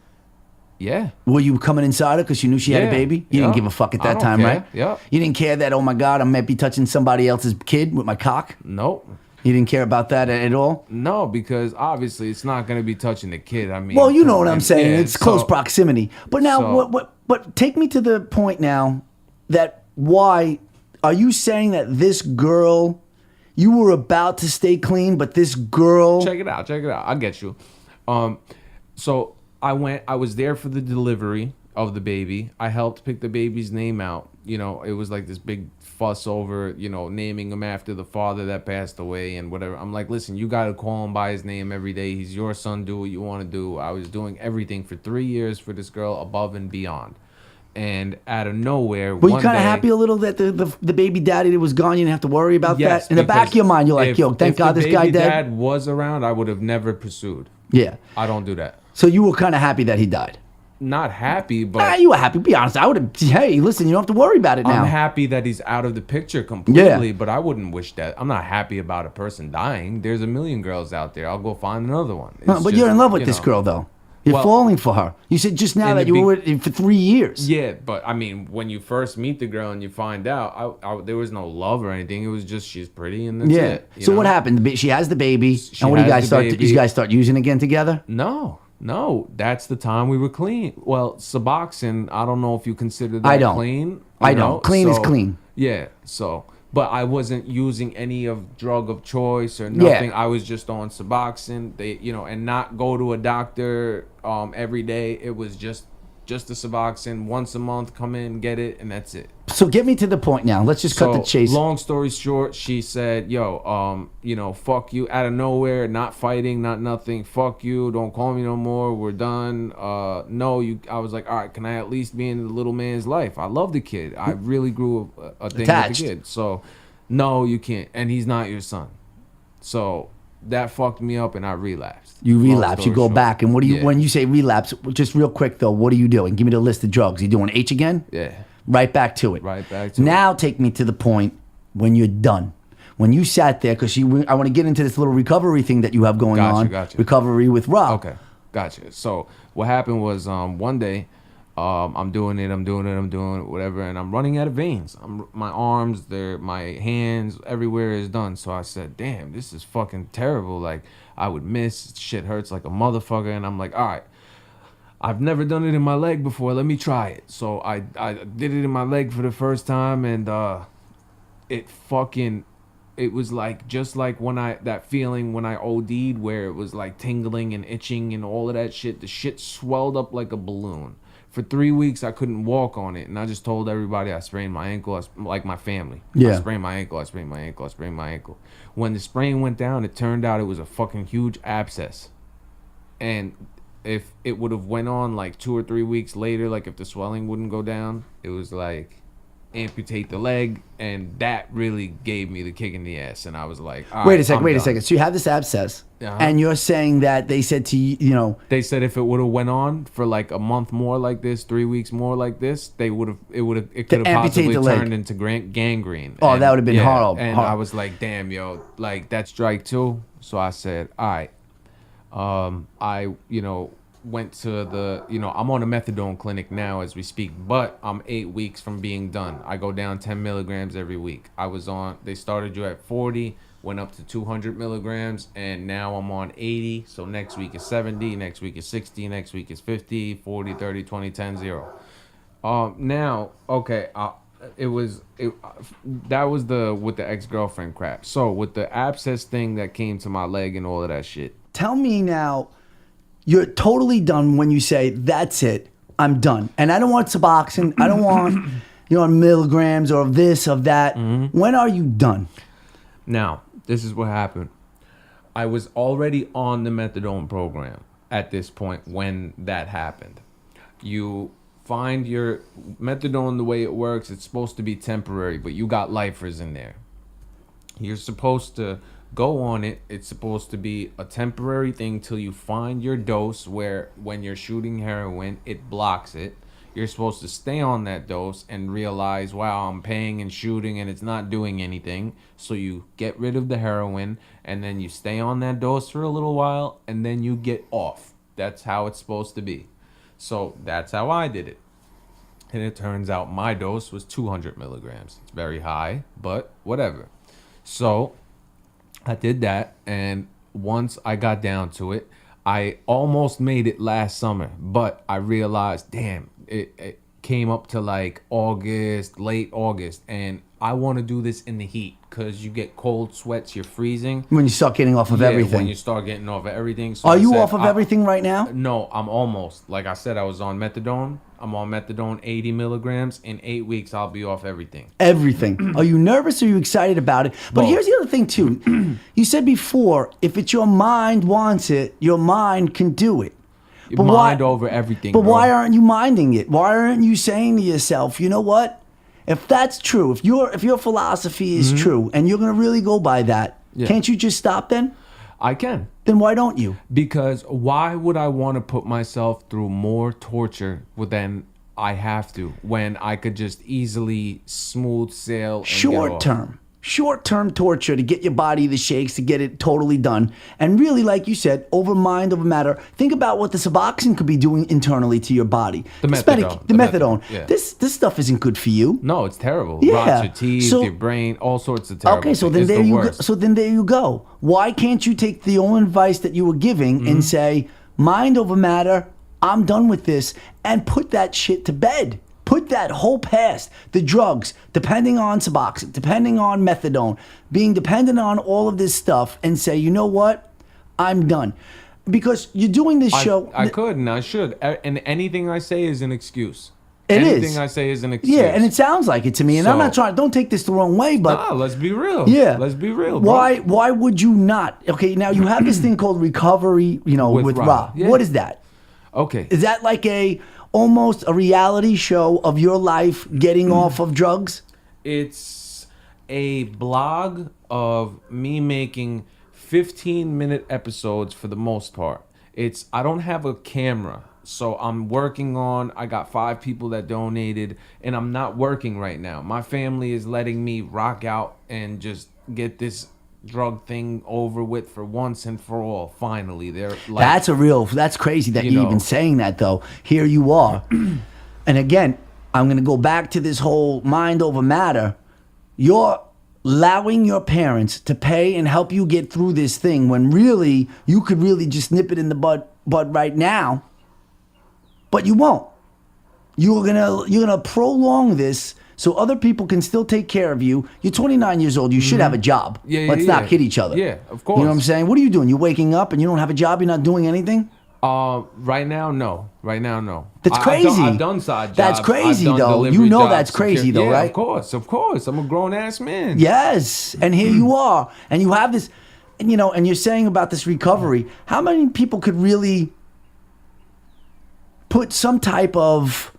Yeah. Were you coming inside her because you knew she had a baby? You didn't give a fuck at that time, care. right? Yeah. You didn't care that, oh my God, I might be touching somebody else's kid with my cock? Nope. You didn't care about that at all? No, because obviously it's not going to be touching the kid. I mean, well, you know what I'm saying. Yeah, it's close proximity. But now, what? Take me to the point now that why are you saying that this girl, you were about to stay clean, but this girl? Check it out. I'll get you. So I was there for the delivery of the baby. I helped pick the baby's name out. It was like this big fuss over, naming him after the father that passed away and whatever. I'm like, listen, you got to call him by his name every day. He's your son. Do what you want to do. I was doing everything for 3 years for this girl, above and beyond. And out of nowhere, were you kind of happy a little that the baby daddy that was gone? You didn't have to worry about that? In the back of your mind, you're like, yo, thank God this guy dead. If the baby dad was around, I would have never pursued. Yeah. I don't do that. So you were kind of happy that he died? Not happy, but you were happy. Be honest. I would have. Hey, listen, you don't have to worry about it now. I'm happy that he's out of the picture completely, but I wouldn't wish that. I'm not happy about a person dying. There's a million girls out there. I'll go find another one. But you're in love with this girl, though. You're falling for her. You said just now that you were with her for 3 years. Yeah, but I mean, when you first meet the girl and you find out, there was no love or anything. It was just she's pretty and that's it. So what happened? She has the baby, and what do you guys start? You guys start using again together? No, that's the time we were clean. Well, Suboxone, I don't know if you consider that clean. I don't. Clean is clean. Yeah, so, but I wasn't using any of drug of choice or nothing. Yeah. I was just on Suboxone. And not go to a doctor every day. It was just the Suboxone. Once a month, come in, get it, and that's it. So get me to the point now. Let's just cut the chase. Long story short, she said, yo, fuck you, out of nowhere, not fighting, not nothing, fuck you, don't call me no more, we're done. I was like, all right, can I at least be in the little man's life? I love the kid. I really grew a thing attached with the kid. So, no, you can't. And he's not your son. So that fucked me up and I relapsed. You relapse, you go back. And what do you, when you say relapse, just real quick though, what are you doing? Give me the list of drugs. You doing H again? Yeah. Right back to it. Now take me to the point when you're done. When you sat there, because I want to get into this little recovery thing that you have going on. Gotcha. Recovery with Rah. Okay, gotcha. So what happened was one day, I'm doing it, whatever, and I'm running out of veins. My arms, my hands, everywhere is done. So I said, damn, this is fucking terrible. Like, I would miss, shit hurts like a motherfucker, and I'm like, all right. I've never done it in my leg before. Let me try it. So I did it in my leg for the first time, and it was like just like that feeling when I OD'd, where it was like tingling and itching and all of that shit. The shit swelled up like a balloon. For 3 weeks, I couldn't walk on it, and I just told everybody I sprained my ankle, like my family. Yeah. I sprained my ankle. When the sprain went down, it turned out it was a fucking huge abscess, and if it would have went on like 2 or 3 weeks later, like if the swelling wouldn't go down, it was like amputate the leg, and that really gave me the kick in the ass. And I was like, all Wait right, a second. I'm Wait a done. second. So you have this abscess, Uh-huh. and you're saying that they said to you, you know, They said if it would have went on for like a month more like this, 3 weeks more like this, it could have amputate possibly the leg. turned into gangrene. Oh, And, that would've been horrible. And I was like, damn, yo, like that's strike two. So I said, all right. I went to the I'm on a methadone clinic now as we speak, but I'm 8 weeks from being done. I go down 10 milligrams every week. They started you at 40, went up to 200 milligrams, and now I'm on 80. So next week is 70, next week is 60, next week is 50, 40, 30, 20, 10, 0. Now, okay, that was with the ex-girlfriend crap. So with the abscess thing that came to my leg and all of that shit. tell me now, you're totally done when you say, that's it, I'm done. And I don't want Suboxone, I don't want, milligrams or of this, of that. Mm-hmm. When are you done? Now, this is what happened. I was already on the methadone program at this point when that happened. You find your methadone, the way it works, it's supposed to be temporary, but you got lifers in there. You're supposed to go on it. It's supposed to be a temporary thing till you find your dose where when you're shooting heroin, it blocks it. You're supposed to stay on that dose and realize, wow, I'm paying and shooting and it's not doing anything. So you get rid of the heroin and then you stay on that dose for a little while and then you get off. That's how it's supposed to be. So that's how I did it. And it turns out my dose was 200 milligrams. It's very high, but whatever. So I did that, and once I got down to it, I almost made it last summer, but I realized, damn, it came up to like August, late August, and I want to do this in the heat because you get cold sweats, you're freezing. When you start getting off of Yeah, everything. when you start getting off of everything. So Are I you said, off of everything right now? No, I'm almost. Like I said, I was on methadone. I'm on methadone 80 milligrams. In 8 weeks, I'll be off everything. Everything. Are you nervous or are you excited about it? But Both. here's the other thing, too. You said before, if it's your mind wants it, your mind can do it. But Mind over everything. But bro. why aren't you minding it? Why aren't you saying to yourself, you know what? If that's true, if your philosophy is true and you're going to really go by that, Yeah. can't you just stop then? I can. Then why don't you? Because why would I want to put myself through more torture than I have to when I could just easily smooth sail and Short term torture to get your body the shakes, to get it totally done. And really, like you said, over mind, over matter. Think about what the Suboxone could be doing internally to your body. The This methadone. the methadone. Yeah. This stuff isn't good for you. No, it's terrible. Yeah. Rots your teeth, So- your brain, all sorts of terrible. Okay, so things. then It's there the you go. worst. So then there you go. Why can't you take the old advice that you were giving and say, mind over matter, I'm done with this, and put that shit to bed? Put that whole past, the drugs, depending on Suboxone, depending on methadone, being dependent on all of this stuff, and say, you know what? I'm done. Because you're doing this show. I could and I should. And anything I say is an excuse. It is. Anything I say is an excuse. Yeah, and it sounds like it to me. And I'm So- not trying, don't take this the wrong way, but. Nah, let's be real. Yeah. Let's be real, bro. Why would you not? Okay, now you have this thing called recovery, with Rah. Rah. Yeah. What is that? Okay. Is that like almost a reality show of your life getting off of drugs? It's a blog of me making 15-minute episodes for the most part. I don't have a camera, so I got 5 people that donated, and I'm not working right now. My family is letting me rock out and just get this drug thing over with for once and for all. Finally, they're like, That's crazy that You you're know. even saying that though. Here you are. And again, I'm going to go back to this whole mind over matter. You're allowing your parents to pay and help you get through this thing when really you could really just nip it in the bud right now. But you won't. You're gonna prolong this so other people can still take care of you. You're 29 years old. You should have a job. Yeah, Let's not yeah. kid each other. Yeah, of course. You know what I'm saying? What are you doing? You're waking up and you don't have a job. You're not doing anything. Right now, no. That's crazy. I've done side jobs. That's crazy, I've done though. delivery You know jobs, that's crazy, though, yeah, right? Of course. I'm a grown ass man. Yes, and here you are, and you have this, and you're saying about this recovery. How many people could really put some type of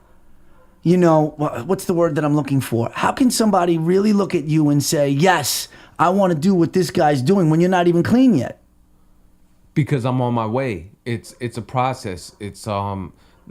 you know, what's the word that I'm looking for? How can somebody really look at you and say, yes, I want to do what this guy's doing when you're not even clean yet? Because I'm on my way. It's a process.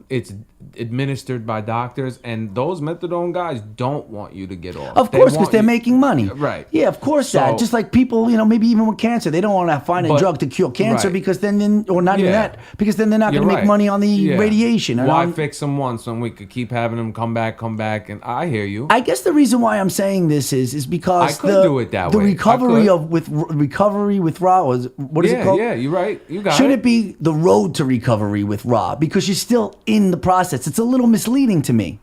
It's administered by doctors, and those methadone guys don't want you to get off. Of course, because they're making money. Right. Yeah, of course that. Just like people, you know, maybe even with cancer, they don't want to find a drug to cure cancer because then or not even that, because then they're not going to make money on the radiation. Why fix them once when we could keep having them come back, and I hear you. I guess the reason why I'm saying this is because I could do it that way. The recovery with Rah was, what is it called? Yeah, you're right. You got it. Should it be the road to recovery with Rah? Because you're still in the process. It's a little misleading to me.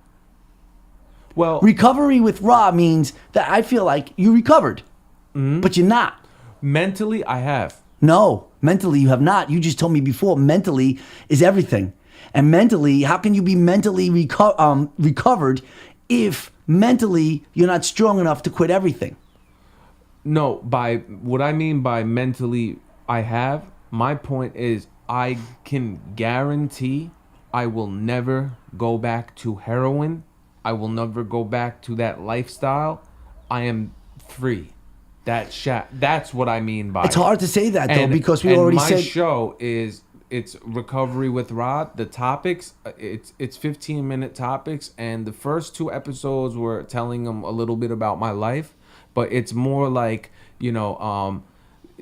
Well, recovery with Rah means that I feel like you recovered, but you're not. Mentally, I have. No, mentally you have not. You just told me before, mentally is everything. And mentally, how can you be mentally recovered if mentally you're not strong enough to quit everything? No, by what I mean by mentally I have, my point is I can guarantee I will never go back to heroin. I will never go back to that lifestyle. I am free. That's what I mean by it's hard to say that though, because we already said my show is it's recovery with Rah. The topics, it's 15-minute topics, and the first 2 episodes were telling them a little bit about my life, but it's more like, you know,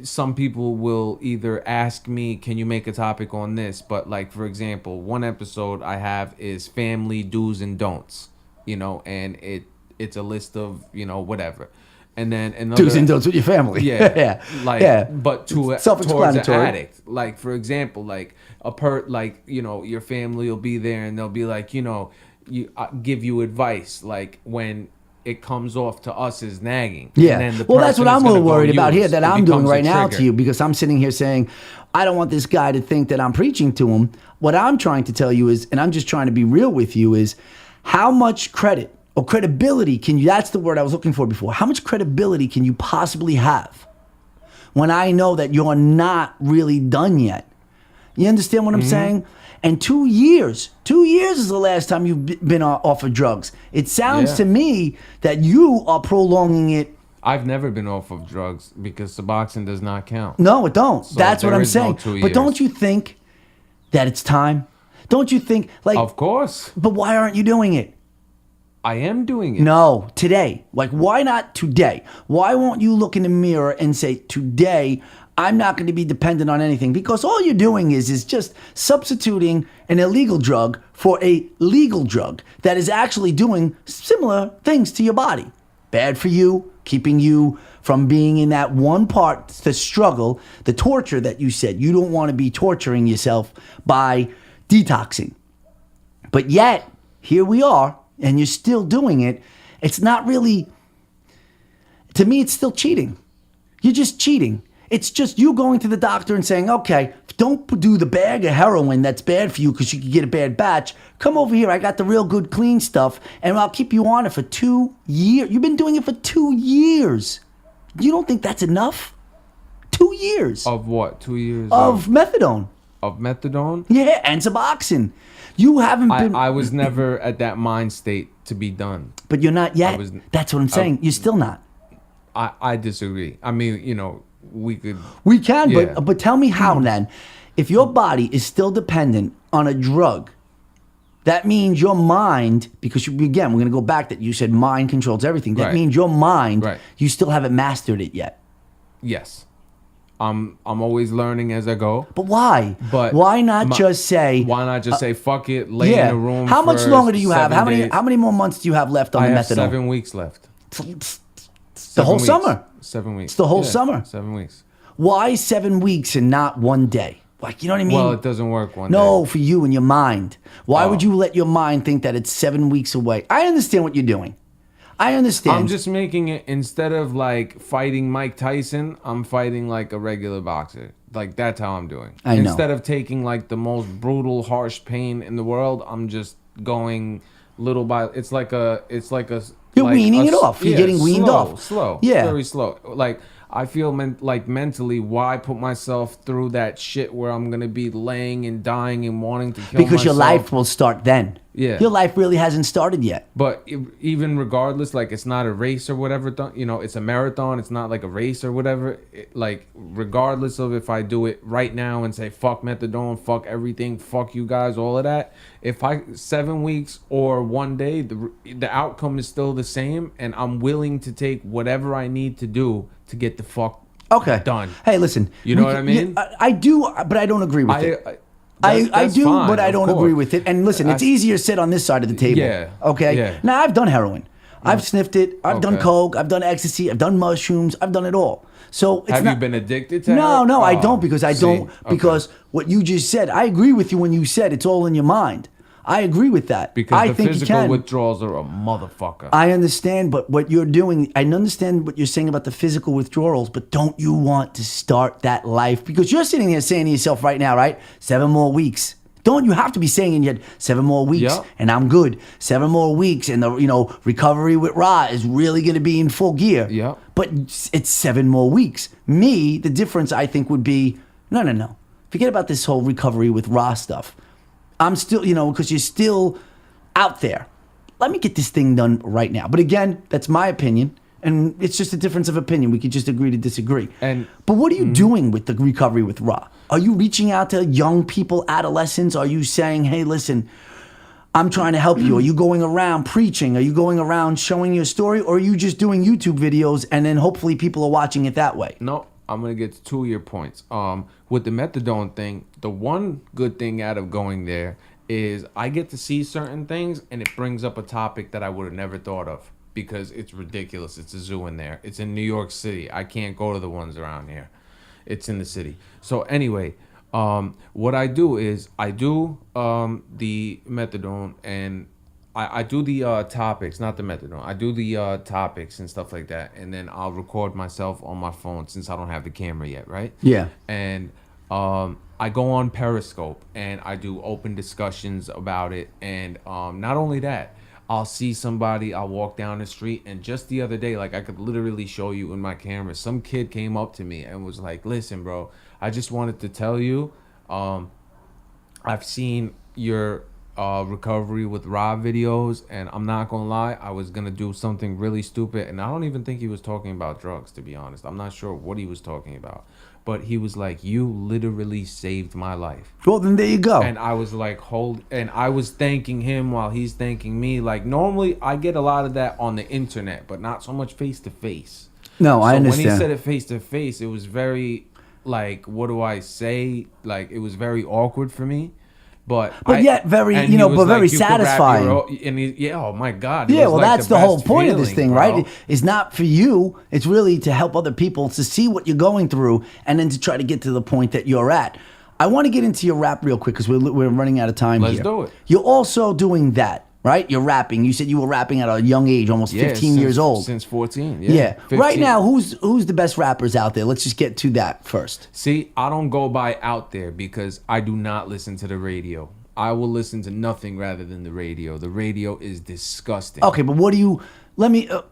some people will either ask me, can you make a topic on this? But like, for example, one episode I have is family do's and don'ts, you know, and it's a list of, you know, whatever. And then another do's and don'ts with your family. Yeah. But towards an addict. Like, for example, like you know, your family will be there and they'll be like, you know, give you advice, like when it comes off to us as nagging. Yeah. And then well, that's what I'm a little worried about here that I'm doing right now trigger. to you, because I'm sitting here saying, I don't want this guy to think that I'm preaching to him. What I'm trying to tell you is, and I'm just trying to be real with you, is how much credit or credibility can you, that's the word I was looking for before. How much credibility can you possibly have when I know that you're not really done yet? You understand what I'm saying? And 2 years is the last time you've been off of drugs. It sounds to me that you are prolonging it. I've never been off of drugs because Suboxone does not count. No, it don't. So that's what I'm saying. No 2 years. But don't you think that it's time? Don't you think, like... Of course. But why aren't you doing it? I am doing it. No, today. Like, why not today? Why won't you look in the mirror and say, today, I'm not going to be dependent on anything? Because all you're doing is just substituting an illegal drug for a legal drug that is actually doing similar things to your body. Bad for you, keeping you from being in that one part, the struggle, the torture that you said. You don't want to be torturing yourself by detoxing. But yet, here we are, and you're still doing it. It's not really, to me, it's still cheating. You're just cheating. It's just you going to the doctor and saying, okay, don't do the bag of heroin that's bad for you because you could get a bad batch. Come over here. I got the real good clean stuff, and I'll keep you on it for 2 years. You've been doing it for 2 years. You don't think that's enough? 2 years. Of what? 2 years? Of methadone. Of methadone? Yeah, and Suboxone. You haven't been... I was never at that mind state to be done. But you're not yet. That's what I'm saying. You're still not. I disagree. I mean, you know, we can, but tell me how then. If your body is still dependent on a drug, that means your mind, because again, we're going to go back that you said mind controls everything. That means your mind, you still haven't mastered it yet. Yes. I'm always learning as I go. But why? But why not just say? Why not just say fuck it? Lay in a room. How much longer do you have? How days. many more months do you have left on the methadone? I have 7 weeks left. The whole summer. 7 weeks. It's the whole summer. 7 weeks. Why 7 weeks and not 1 day? Like, you know what I mean? Well, it doesn't work one day. No, for you and your mind. Why would you let your mind think that it's 7 weeks away? I understand what you're doing. I understand. I'm just making it, instead of like fighting Mike Tyson, I'm fighting like a regular boxer. Like, that's how I'm doing. I know. Instead of taking like the most brutal, harsh pain in the world, I'm just going little by. It's like a. You're weaning it off. You're getting weaned off. Slow. Yeah. Very slow. Like, I feel like mentally, why put myself through that shit where I'm gonna be laying and dying and wanting to kill Because myself. your life will start then. Yeah. Your life really hasn't started yet. But even regardless, like, it's not a race or whatever, you know, it's a marathon. It's not like a race or whatever. Like, regardless of if I do it right now and say, fuck methadone, fuck everything, fuck you guys, all of that. If 7 weeks or 1 day, the outcome is still the same. And I'm willing to take whatever I need to do to get the fuck done. Hey, listen. You know what I mean? I do, but I don't agree with it. I That's do, fine, but I of don't course. agree with it. And listen, it's easier to sit on this side of the table. Yeah. Okay? Yeah. Now, I've done heroin. I've sniffed it. I've done Okay. coke. I've done ecstasy. I've done mushrooms. I've done it all. So it's Have not, you been addicted to No, heroin? no, I Oh, don't because I see, don't. okay. Because what you just said, I agree with you when you said it's all in your mind. I agree with that. Because I the think physical you can. withdrawals are a motherfucker. I understand, but what you're doing, I understand what you're saying about the physical withdrawals, but don't you want to start that life? Because you're sitting here saying to yourself right now, right? 7 more weeks. Don't you have to be saying in your head, 7 more weeks Yep. and I'm good. 7 more weeks and the recovery with Rah is really going to be in full gear. Yep. But it's 7 more weeks. Me, the difference I think would be, no. Forget about this whole recovery with Rah stuff. I'm still, because you're still out there. Let me get this thing done right now. But again, that's my opinion. And it's just a difference of opinion. We could just agree to disagree. But what are you doing with the recovery with Rah? Are you reaching out to young people, adolescents? Are you saying, hey, listen, I'm trying to help you? Are you going around preaching? Are you going around showing your story? Or are you just doing YouTube videos and then hopefully people are watching it that way? No, I'm going to get to 2 of your points. With the methadone thing, the one good thing out of going there is I get to see certain things and it brings up a topic that I would have never thought of because it's ridiculous. It's a zoo in there. It's in New York City. I can't go to the ones around here. It's in the city. So anyway, what I do is I do the methadone and I do the topics, not the methadone. I do the topics and stuff like that, and then I'll record myself on my phone since I don't have the camera yet, right? Yeah. And I go on Periscope and I do open discussions about it. And not only that, I'll see somebody, I'll walk down the street, and just the other day, like I could literally show you in my camera, some kid came up to me and was like, listen, bro, I just wanted to tell you, I've seen your recovery with Rah videos, and I'm not gonna lie, I was gonna do something really stupid, and I don't even think he was talking about drugs, to be honest. I'm not sure what he was talking about, but he was like, you literally saved my life. Well, then there you go. And I was like, and I was thanking him while he's thanking me. Like, normally I get a lot of that on the internet, but not so much face to face. No, I understand. When he said it face to face, it was very, like, what do I say? Like, it was very awkward for me. But yet very, and he was but very like, "You could rap satisfying." Oh my God. It Yeah, was well, like that's the whole best point of this feeling, thing, bro. right? It's not for you. It's really to help other people to see what you're going through and then to try to get to the point that you're at. I want to get into your rap real quick because we're running out of time here. Let's do it. You're also doing that, right? You're rapping. You said you were rapping at a young age, almost 15 years old. Since 14, Yeah. 15. Right now, who's the best rappers out there? Let's just get to that first. See, I don't go by out there because I do not listen to the radio. I will listen to nothing rather than the radio. The radio is disgusting. Okay, but what do you... Let me put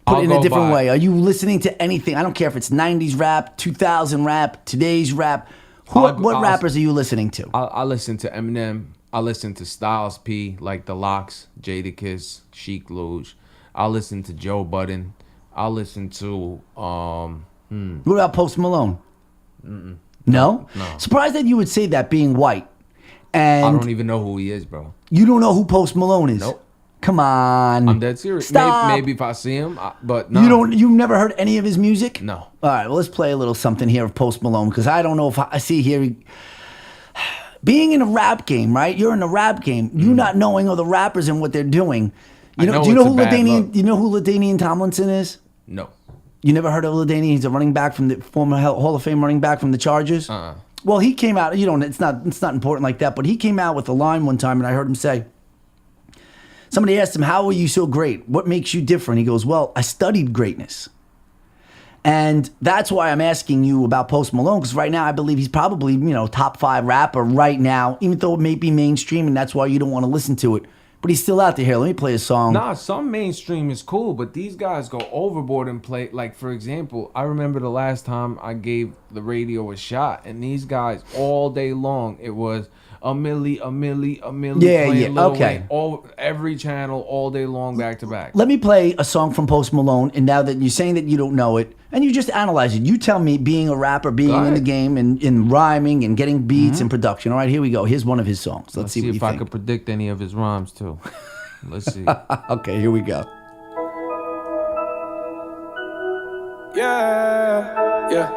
I'll it in a go different by- way. Are you listening to anything? I don't care if it's 90s rap, 2000 rap, today's rap. What rappers are you listening to? I listen to Eminem. I listen to Styles P, like The Lox, Jadakiss, Chic Luge. I listen to Joe Budden. I listen to... What about Post Malone? No? No. Surprised that you would say that being white. I And don't even know who he is, bro. you don't know who Post Malone is? Nope. Come on. I'm dead serious. Stop. Maybe if I see him, but no. You've never heard any of his music? No. All right, well, let's play a little something here of Post Malone because I don't know if I see here. Being in a rap game, right? You're in a rap game. You not knowing all the rappers and what they're doing. I know Do you know it's who a bad LaDainian? look. You know who LaDainian Tomlinson is? No. You never heard of LaDainian? He's a running back from the former Hall of Fame running back from the Chargers. Well, he came out. It's not important like that. But he came out with a line one time, and I heard him say. Somebody asked him, "How are you so great? What makes you different?" He goes, "Well, I studied greatness." And that's why I'm asking you about Post Malone, because right now I believe he's probably, top 5 rapper right now, even though it may be mainstream, and that's why you don't want to listen to it. but he's still out there. Here, let me play a song. Nah, some mainstream is cool, but these guys go overboard and play. Like, for example, I remember the last time I gave the radio a shot, and these guys all day long, it was a milli, Yeah, Lil okay. Wayne, every channel all day long, back to back. Let me play a song from Post Malone, and now that you're saying that you don't know it, and you just analyze it, you tell me, being a rapper, being in the game, and in rhyming and getting beats and production. All right, here we go. Here's one of his songs. Let's see what you if think. I could predict any of his rhymes too. Let's see. Okay, here we go. Yeah.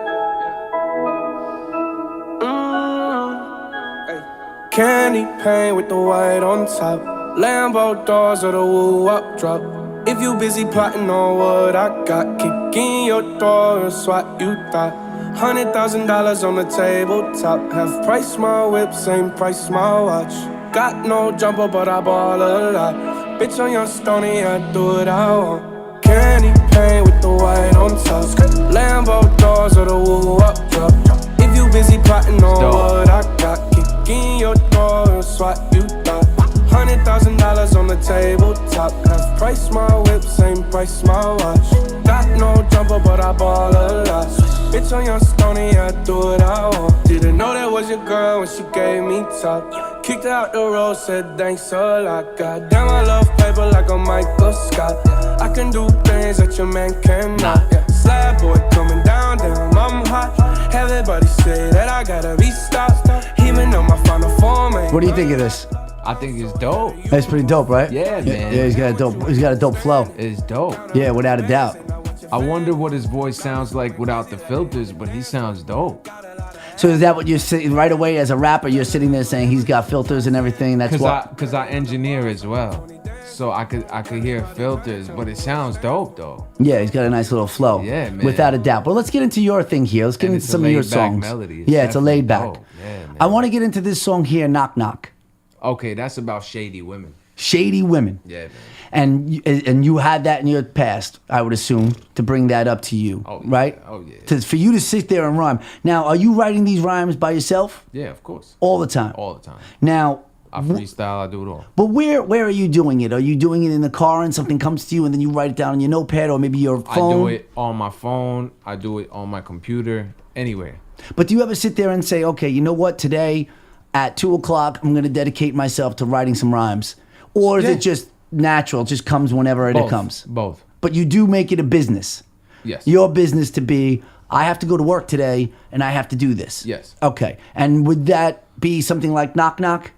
Candy paint with the white on top. Lambo doors or the woo-up drop. If you busy plotting on what I got, kick in your door and swat you thought. $100,000 on the tabletop. Half price my whip, same price my watch. Got no jumper, but I ball a lot. Bitch, on your stony, I do what I want. Candy paint with the white on top. Lambo doors or the woo-up drop. If you busy plotting on what I got, kick in your door and swat you thought. $100,000 on the tabletop. Half price my whip, same price my watch. Got no jumper, but I ball a lot. Bitch, on your stony, I do what I want. Didn't know that was your girl when she gave me top. Kicked her out the road, said thanks a lot. Goddamn, I love paper like a Michael Scott. I can do things that your man cannot. Yeah. Slab boy coming down, damn, I'm hot. Everybody say that I gotta be stopped. Even though my final form ain't. What do you think of this? I think it's dope. That's pretty dope, right? Yeah, man. Yeah, he's got a dope flow. It's dope. Yeah, without a doubt. I wonder what his voice sounds like without the filters, but he sounds dope. So is that what you're saying right away as a rapper? You're sitting there saying he's got filters and everything. That's what. Because I engineer as well, so I could hear filters, but it sounds dope though. Yeah, he's got a nice little flow. Yeah, man. Without a doubt. But let's get into your thing here. Let's get And into it's some a of your laid-back songs. melody. Yeah, it's a laid back. dope. Yeah, man. I want to get into this song here, Knock Knock. Okay, that's about shady women. Shady women. Yeah, man. And you had that in your past, I would assume, to bring that up to you, Oh, yeah. right? Oh, yeah. For you to sit there and rhyme. Now, are you writing these rhymes by yourself? Yeah, of course. All the time? All the time. Now, I freestyle, I do it all. but where are you doing it? Are you doing it in the car and something comes to you and then you write it down on your notepad or maybe your phone? I do it on my phone. I do it on my computer. Anywhere. But do you ever sit there and say, okay, you know what? Today at 2 o'clock, I'm going to dedicate myself to writing some rhymes. Or is Yeah. it just natural? It just comes whenever it comes? Both. But you do make it a business. Yes. Your business to be, I have to go to work today and I have to do this. Yes. Okay. And would that be something like Knock Knock?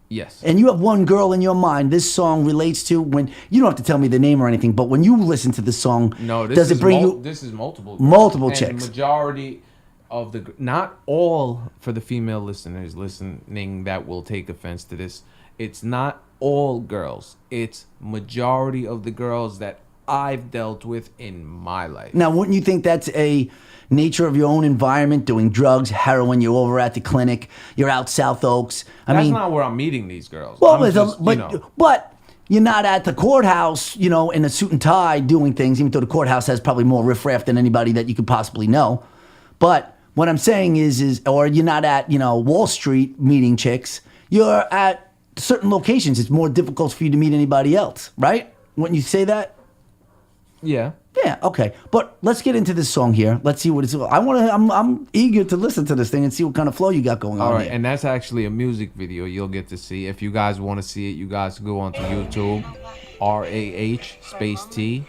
Yes. And you have one girl in your mind this song relates to when, you don't have to tell me the name or anything, but when you listen to the song, No, this does is it bring you... This is multiple. Multiple and chicks. Majority of the, not all, for the female listeners listening that will take offense to this, it's not all girls. It's majority of the girls that I've dealt with in my life. Now, wouldn't you think that's a nature of your own environment, doing drugs, heroin, you're over at the clinic, you're out South Oaks? That's not where I'm meeting these girls. Well, I'm just, but you're not at the courthouse, in a suit and tie doing things, even though the courthouse has probably more riffraff than anybody that you could possibly know. But what I'm saying is, or you're not at, Wall Street meeting chicks. You're at certain locations. It's more difficult for you to meet anybody else, right? Wouldn't you say that? Yeah. Yeah, okay. But let's get into this song here. Let's see what it's. I'm eager to listen to this thing and see what kind of flow you got going on. All right, here. and that's actually a music video you'll get to see. If you guys want to see it, you guys go onto YouTube, RAH_T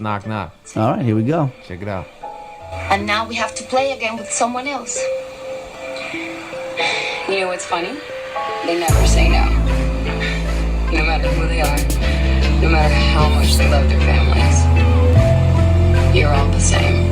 Knock Knock. All right, here we go. Check it out. And now we have to play again with someone else. You know what's funny? They never say no. No matter who they are, no matter how much they love their families. You're all the same.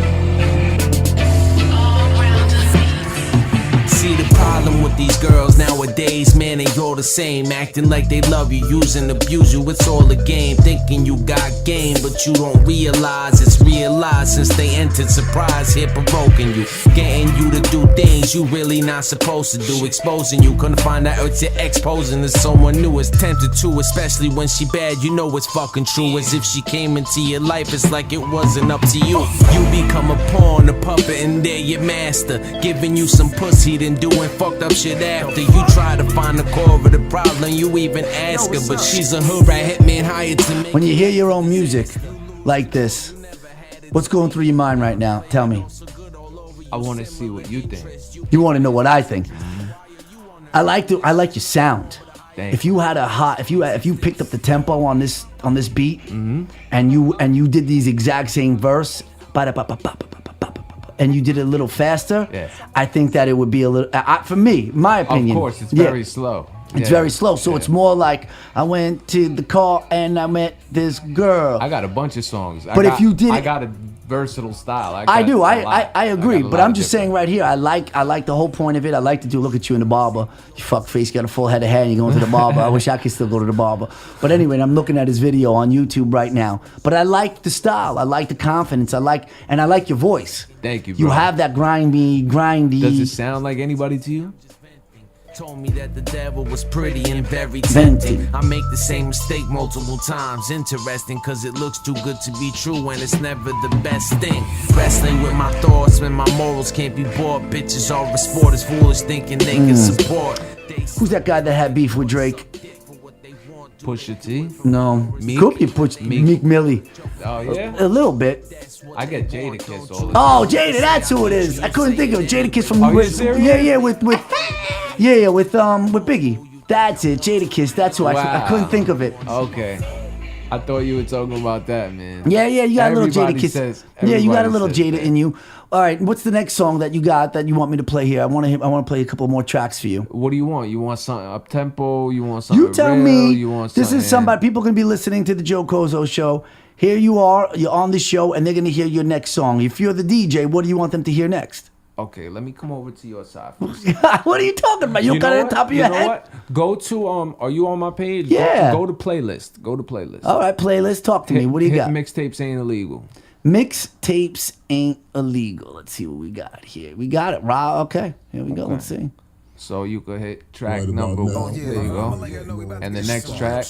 See the problem with these girls nowadays, man, they all the same. Acting like they love you, use and abuse you, it's all a game. Thinking you got game, but you don't realize it's realized since they entered surprise, here provoking you. Getting you to do things you really not supposed to do. Exposing you, couldn't find out it's your ex posing as someone new. It's tempted to, especially when she bad, you know it's fucking true. As if she came into your life, it's like it wasn't up to you. You become a pawn, a puppet, and they're your master, giving you some pussy, then doing fucked up shit after. You try to find the core of the problem, you even ask her, but she's a hood rat hitman hired to make. When you hear your own music like this, what's going through your mind right now? Tell me. I want to see what you think. You want to know what I think? I like your sound. Thank if you had a hot, if you picked up the tempo on this beat, and you did these exact same verse, and you did it a little faster, I think that it would be a little. For me, my opinion. Of course, it's very slow. It's very slow, so it's more like I went to the car and I met this girl. I got a bunch of songs. If you did I it, got a versatile style. I agree, but I'm just saying right here, I like the whole point of it. I like to do. Look at you in the barber. You fuck face, you got a full head of hair, and you're going to the barber. I wish I could still go to the barber. But anyway, I'm looking at his video on YouTube right now. But I like the style. I like the confidence. I like your voice. Thank you, bro. You have that grindy. Does it sound like anybody to you? Told me that the devil was pretty and very tempting. I make the same mistake multiple times. Interesting, cause it looks too good to be true, and it's never the best thing. Wrestling with my thoughts when my morals can't be bought. Bitches all the sport is foolish, thinking they can support. Who's that guy that had beef with Drake? Pusha T? No. Meek? Could be Meek Millie. Oh, yeah? A little bit. I get Jadakiss all the time. Oh, Jada, that's who it is. I couldn't think of it. Jadakiss from Are you serious? with Biggie. That's it. Jadakiss. That's who I couldn't think of it. Okay. I thought you were talking about that, man. Yeah, you got a little Everybody Jadakiss. Yeah, you got a little Jada in you. All right, what's the next song that you got that you want me to play here? I want to play a couple more tracks for you. What do you want? You want something up tempo? You want something You tell real? me. You want This something, is somebody. People can be listening to the Joe Cozzo Show. Here you are. You're on the show, and they're gonna hear your next song. If you're the DJ, what do you want them to hear next? Okay, let me come over to your side. What are you talking about? You got it on top of your head. What? Go to are you on my page? Yeah. Go to playlist. Go to playlist. All right, playlist. Talk to me. What do you got? Mixtapes ain't illegal. Mixtapes ain't illegal. Let's see what we got here. We got it. Rah. Okay. Here we go. Okay. Let's see. So you could hit track number 1. There you go. And the next track,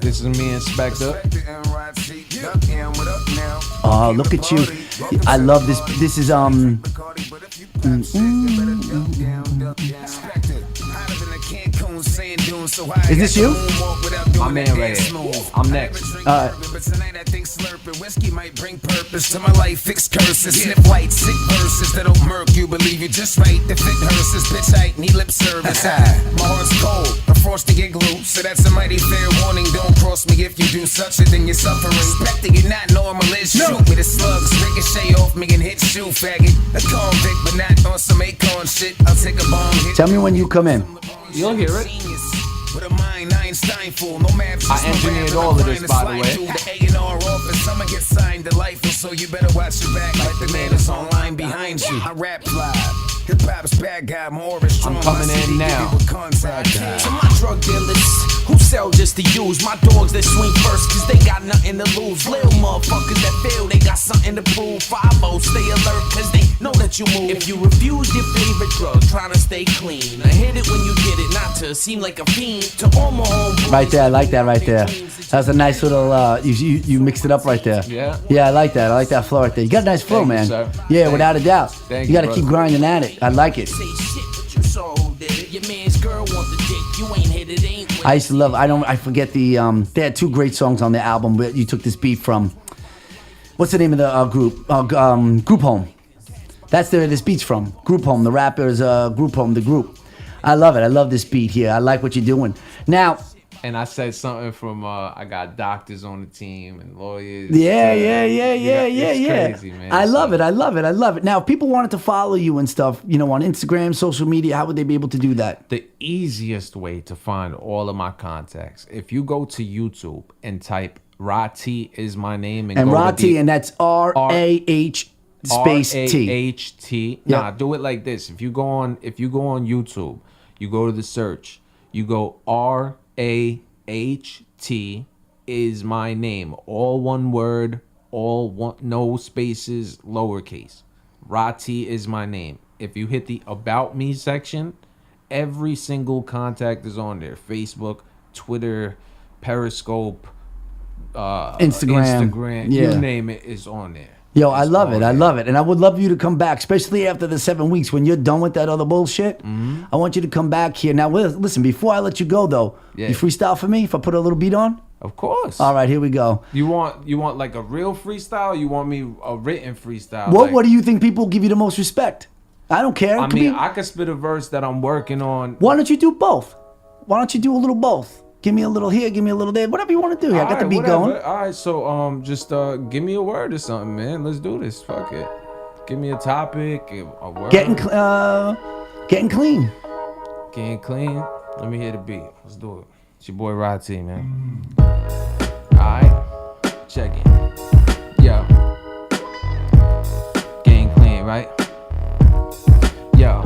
this is me and Spectre. Oh, look at you. I love this. This is Is this you? My man right here. I'm next. Tonight I think slurping whiskey might bring purpose to my life. Fix curses, sniff white, sick verses that don't murk you. Believe you just right. The fit hearses, bitch, I need lip service. My heart's cold, a frosty igloo. So that's a mighty fair warning. Don't cross me if you do such a thing. You're suffering. Respecting you not normal is shoot me the slugs. Ricochet off me and hit shoe faggot. A convict, but not on some acorn shit. I'll take a bomb hit. Tell me when you come in. You'll hear it. With a mind Einstein full, no maps. I engineered all of this, by the way. The A&R office, I'ma get signed to life, so you better watch your back like the man that's online behind you. I rap live. Hip hop's bad guy, more of a strong. I'm coming in now. To my drug dealers who sell just to use, my dogs that swing first cause they got nothing to lose. Little motherfuckers that feel they got something to prove. 5-0, stay alert cause they know that you move. If you refuse your favorite drug, trying to stay clean. I hit it when you get it, not to seem like a fiend. To all my homeboys. Right there, I like that right there. That's a nice little, you mixed it up right there. Yeah? Yeah, I like that. I like that flow right there. You got a nice flow, Thank you, man. sir. Yeah, Thank without a doubt. Thank You got to you, keep brother. grinding at it. I like it. Say shit, but you saw who did it. Your man's girl want the dick. You ain't hit it, ain't with I used to love, I forget the, they had 2 great songs on their album, but you took this beat from, what's the name of the group? Group Home. That's where this beat's from. Group Home. The rappers, Group Home, the group. I love it. I love this beat here. I like what you're doing. Now, And I said something from I got doctors on the team and lawyers. yeah. It's crazy, man. I love it. Now, if people wanted to follow you and stuff, on Instagram, social media, how would they be able to do that? The easiest way to find all of my contacts, if you go to YouTube and type Rah T is my name and go Rah to T, and that's RAH space T. RAHT. Yep. Nah, do it like this. If you go on YouTube, you go to the search, you go RAHT is my name. All one word, no spaces, lowercase. Rah T is my name. if you hit the About Me section, every single contact is on there. Facebook, Twitter, Periscope, Instagram, you name it, is on there. Yo, I love it. I love it. And I would love you to come back, especially after the 7 weeks. When you're done with that other bullshit, I want you to come back here. Now, listen, before I let you go, though, you freestyle for me if I put a little beat on? Of course. All right, here we go. You want like a real freestyle, or you want me a written freestyle? What do you think people give you the most respect? I don't care. I mean, I could spit a verse that I'm working on. Why don't you do both? Why don't you do a little both? Give me a little here, give me a little there. Whatever you want to do here. I got the beat going. All right, so just give me a word or something, man. Let's do this. Fuck it. Give me a topic, a word. Getting clean. Getting clean. Let me hear the beat. Let's do it. It's your boy Rah T, man. All right, check it. Yo, getting clean, right? Yo,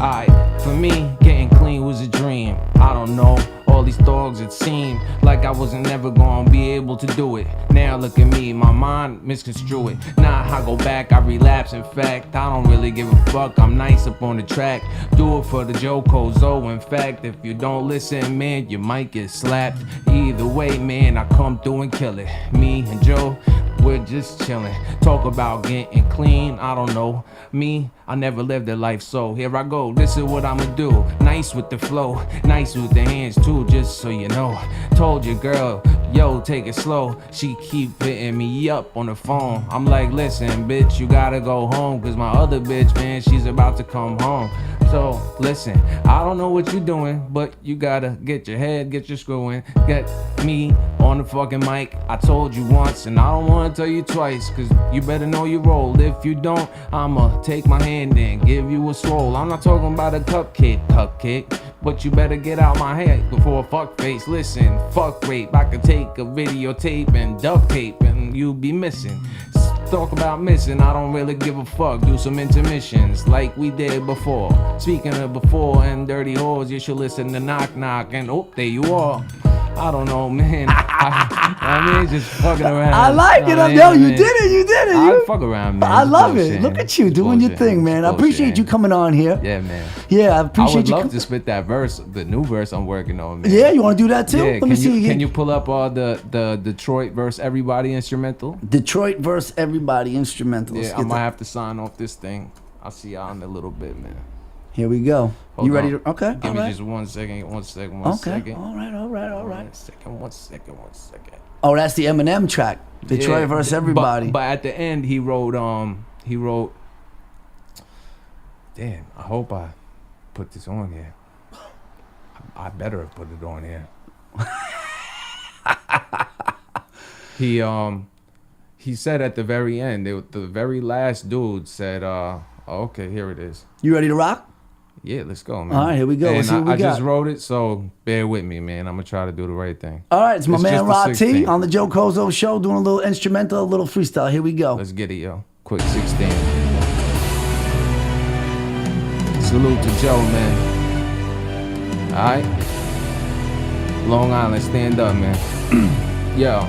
all right. For me, getting clean was a dream. I don't know. All these dogs, it seemed like I wasn't never gonna be able to do it. Now look at me, my mind misconstrue it. Nah, I go back, I relapse. In fact, I don't really give a fuck. I'm nice up on the track. Do it for the Joe Cozzo. In fact, if you don't listen, man, you might get slapped. Either way, man, I come through and kill it. Me and Joe, we're just chilling. Talk about getting clean, I don't know. Me, I never lived a life, so here I go. This is what I'ma do. Nice with the flow, nice with the hands too, just so you know. Told your girl, yo, take it slow. She keep hitting me up on the phone. I'm like, listen, bitch, you gotta go home, cause my other bitch, man, she's about to come home. So, listen, I don't know what you're doing, but you gotta get your head, get your screw in. Get me on the fucking mic. I told you once, and I don't wanna tell you twice, cause you better know your role. If you don't, I'ma take my hand and give you a swole. I'm not talking about a cupcake, but you better get out my head before a fuck face. Listen, fuck rape, I could take a videotape and duct tape and you be missing. Talk about missing, I don't really give a fuck. Do some intermissions like we did before. Speaking of before and dirty whores, you should listen to Knock Knock and oh, there you are. I don't know, man. I mean, just fucking around. I like it. No, you did it. I fuck around, man. I love it. Look at you doing your thing, man. I appreciate you coming on here. Yeah, man. Yeah, I appreciate you. I would love to spit that verse, the new verse I'm working on, man. Yeah, you want to do that too? Yeah, Let me see. Can you pull up the Detroit verse Everybody instrumental? Detroit verse Everybody instrumental. Yeah, I might have to sign off this thing. I'll see y'all in a little bit, man. Here we go. Hold you ready on. to? Okay. Give me right. just 1 second. One second. Okay. All right. One second. Oh, that's the Eminem track. Detroit versus Everybody. But at the end, he wrote. Damn, I hope I put this on here. I better have put it on here. He said at the very end, the very last dude said, okay, here it is. You ready to rock? Yeah, let's go, man. All right, here we go. And Let's see what we I got. just wrote it, so bear with me, man. I'm going to try to do the right thing. All right, it's my man Rah T 16. on the Joe Cozzo Show doing a little instrumental, a little freestyle. Here we go. Let's get it, yo. Quick 16. Salute to Joe, man. All right? Long Island, stand up, man. Yo.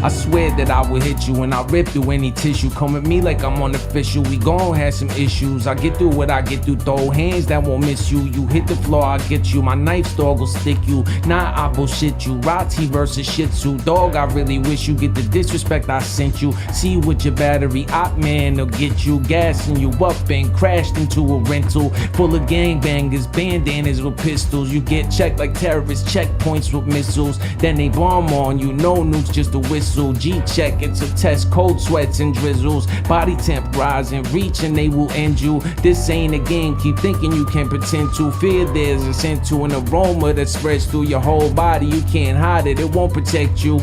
I swear that I will hit you and I rip through any tissue. Come at me like I'm unofficial. We gon' have some issues. I get through what I get through. Throw hands that won't miss you. You hit the floor, I get you. My knife's dog will stick you. Nah, I bullshit you. Rah T versus Shih Tzu. Dog, I really wish you get the disrespect I sent you. See with your battery, op man, they'll get you. Gassing you up and crashed into a rental full of gangbangers, bandanas with pistols. You get checked like terrorists, checkpoints with missiles. Then they bomb on you. No nukes, just a whistle. G-check, it's a test, cold sweats and drizzles. Body temp rising, reach and they will end you. This ain't a game, keep thinking you can pretend to. Fear there's a scent to an aroma that spreads through your whole body. You can't hide it, it won't protect you.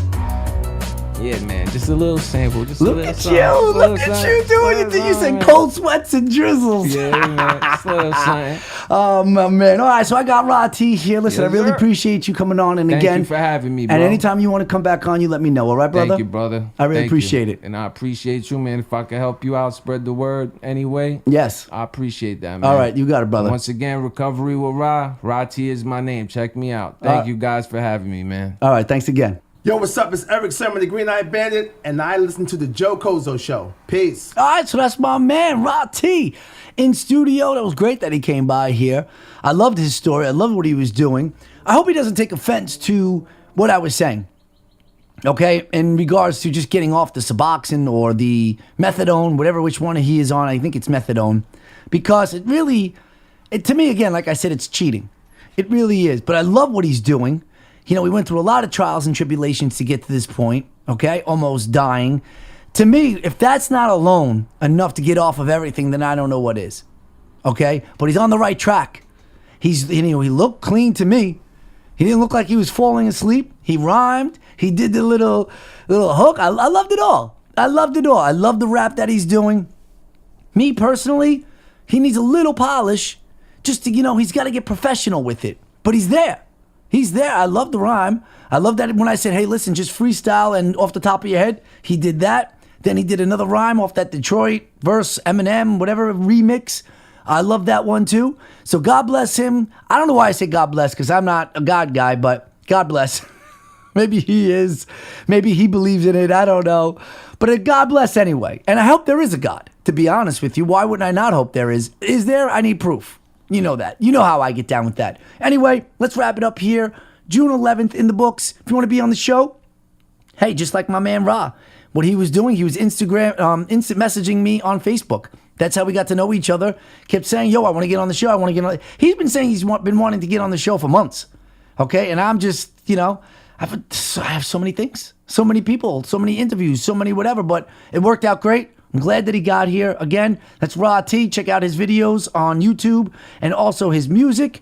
Yeah, man, just a little sample. Just look a little at something, you, look at you doing your thing. You said cold sweats and drizzles. Yeah, man, just a little something. Oh, my man. All right, so I got Rah T here. Listen, Yes, I really sir. appreciate you coming on. And Thank again, you for having me, bro. and anytime you want to come back on, you let me know. All right, brother? Thank you, brother. I really Thank appreciate you. it. And I appreciate you, man. If I can help you out, spread the word anyway. Yes. I appreciate that, man. All right, you got it, brother. Once again, Recovery with Rah. Rah T is my name. Check me out. Thank you guys for having me, man. All right, thanks again. Yo, what's up? It's Eric Sermon, the Green Eyed Bandit, and I listen to the Joe Cozzo Show. Peace. All right, so that's my man, Rah T, in studio. That was great that he came by here. I loved his story. I loved what he was doing. I hope he doesn't take offense to what I was saying, okay, in regards to just getting off the Suboxone or the methadone, whatever which one he is on. I think it's methadone, because it really, to me, again, like I said, it's cheating. It really is. But I love what he's doing. You know, we went through a lot of trials and tribulations to get to this point, okay? Almost dying. To me, if that's not alone enough to get off of everything, then I don't know what is, okay? But he's on the right track. He looked clean to me. He didn't look like he was falling asleep. He rhymed. He did the little hook. I loved it all. I loved it all. I love the rap that he's doing. Me, personally, he needs a little polish just to, he's got to get professional with it. But he's there. He's there. I love the rhyme. I love that when I said, hey, listen, just freestyle and off the top of your head. He did that. Then he did another rhyme off that Detroit verse, Eminem, whatever remix. I love that one too. So God bless him. I don't know why I say God bless, because I'm not a God guy, but God bless. Maybe he is. Maybe he believes in it. I don't know. But God bless anyway. And I hope there is a God, to be honest with you. Why wouldn't I not hope there is? Is there? I need proof. You know that. You know how I get down with that. Anyway, let's wrap it up here. June 11th in the books. If you want to be on the show, hey, just like my man Rah, what he was doing, he was instant messaging me on Facebook. That's how we got to know each other. Kept saying, yo, I want to get on the show. I want to get on. He's been saying he's been wanting to get on the show for months. Okay, and I'm just, I have so many things, so many people, so many interviews, so many whatever, but it worked out great. I'm glad that he got here. Again, that's Rah T. Check out his videos on YouTube and also his music.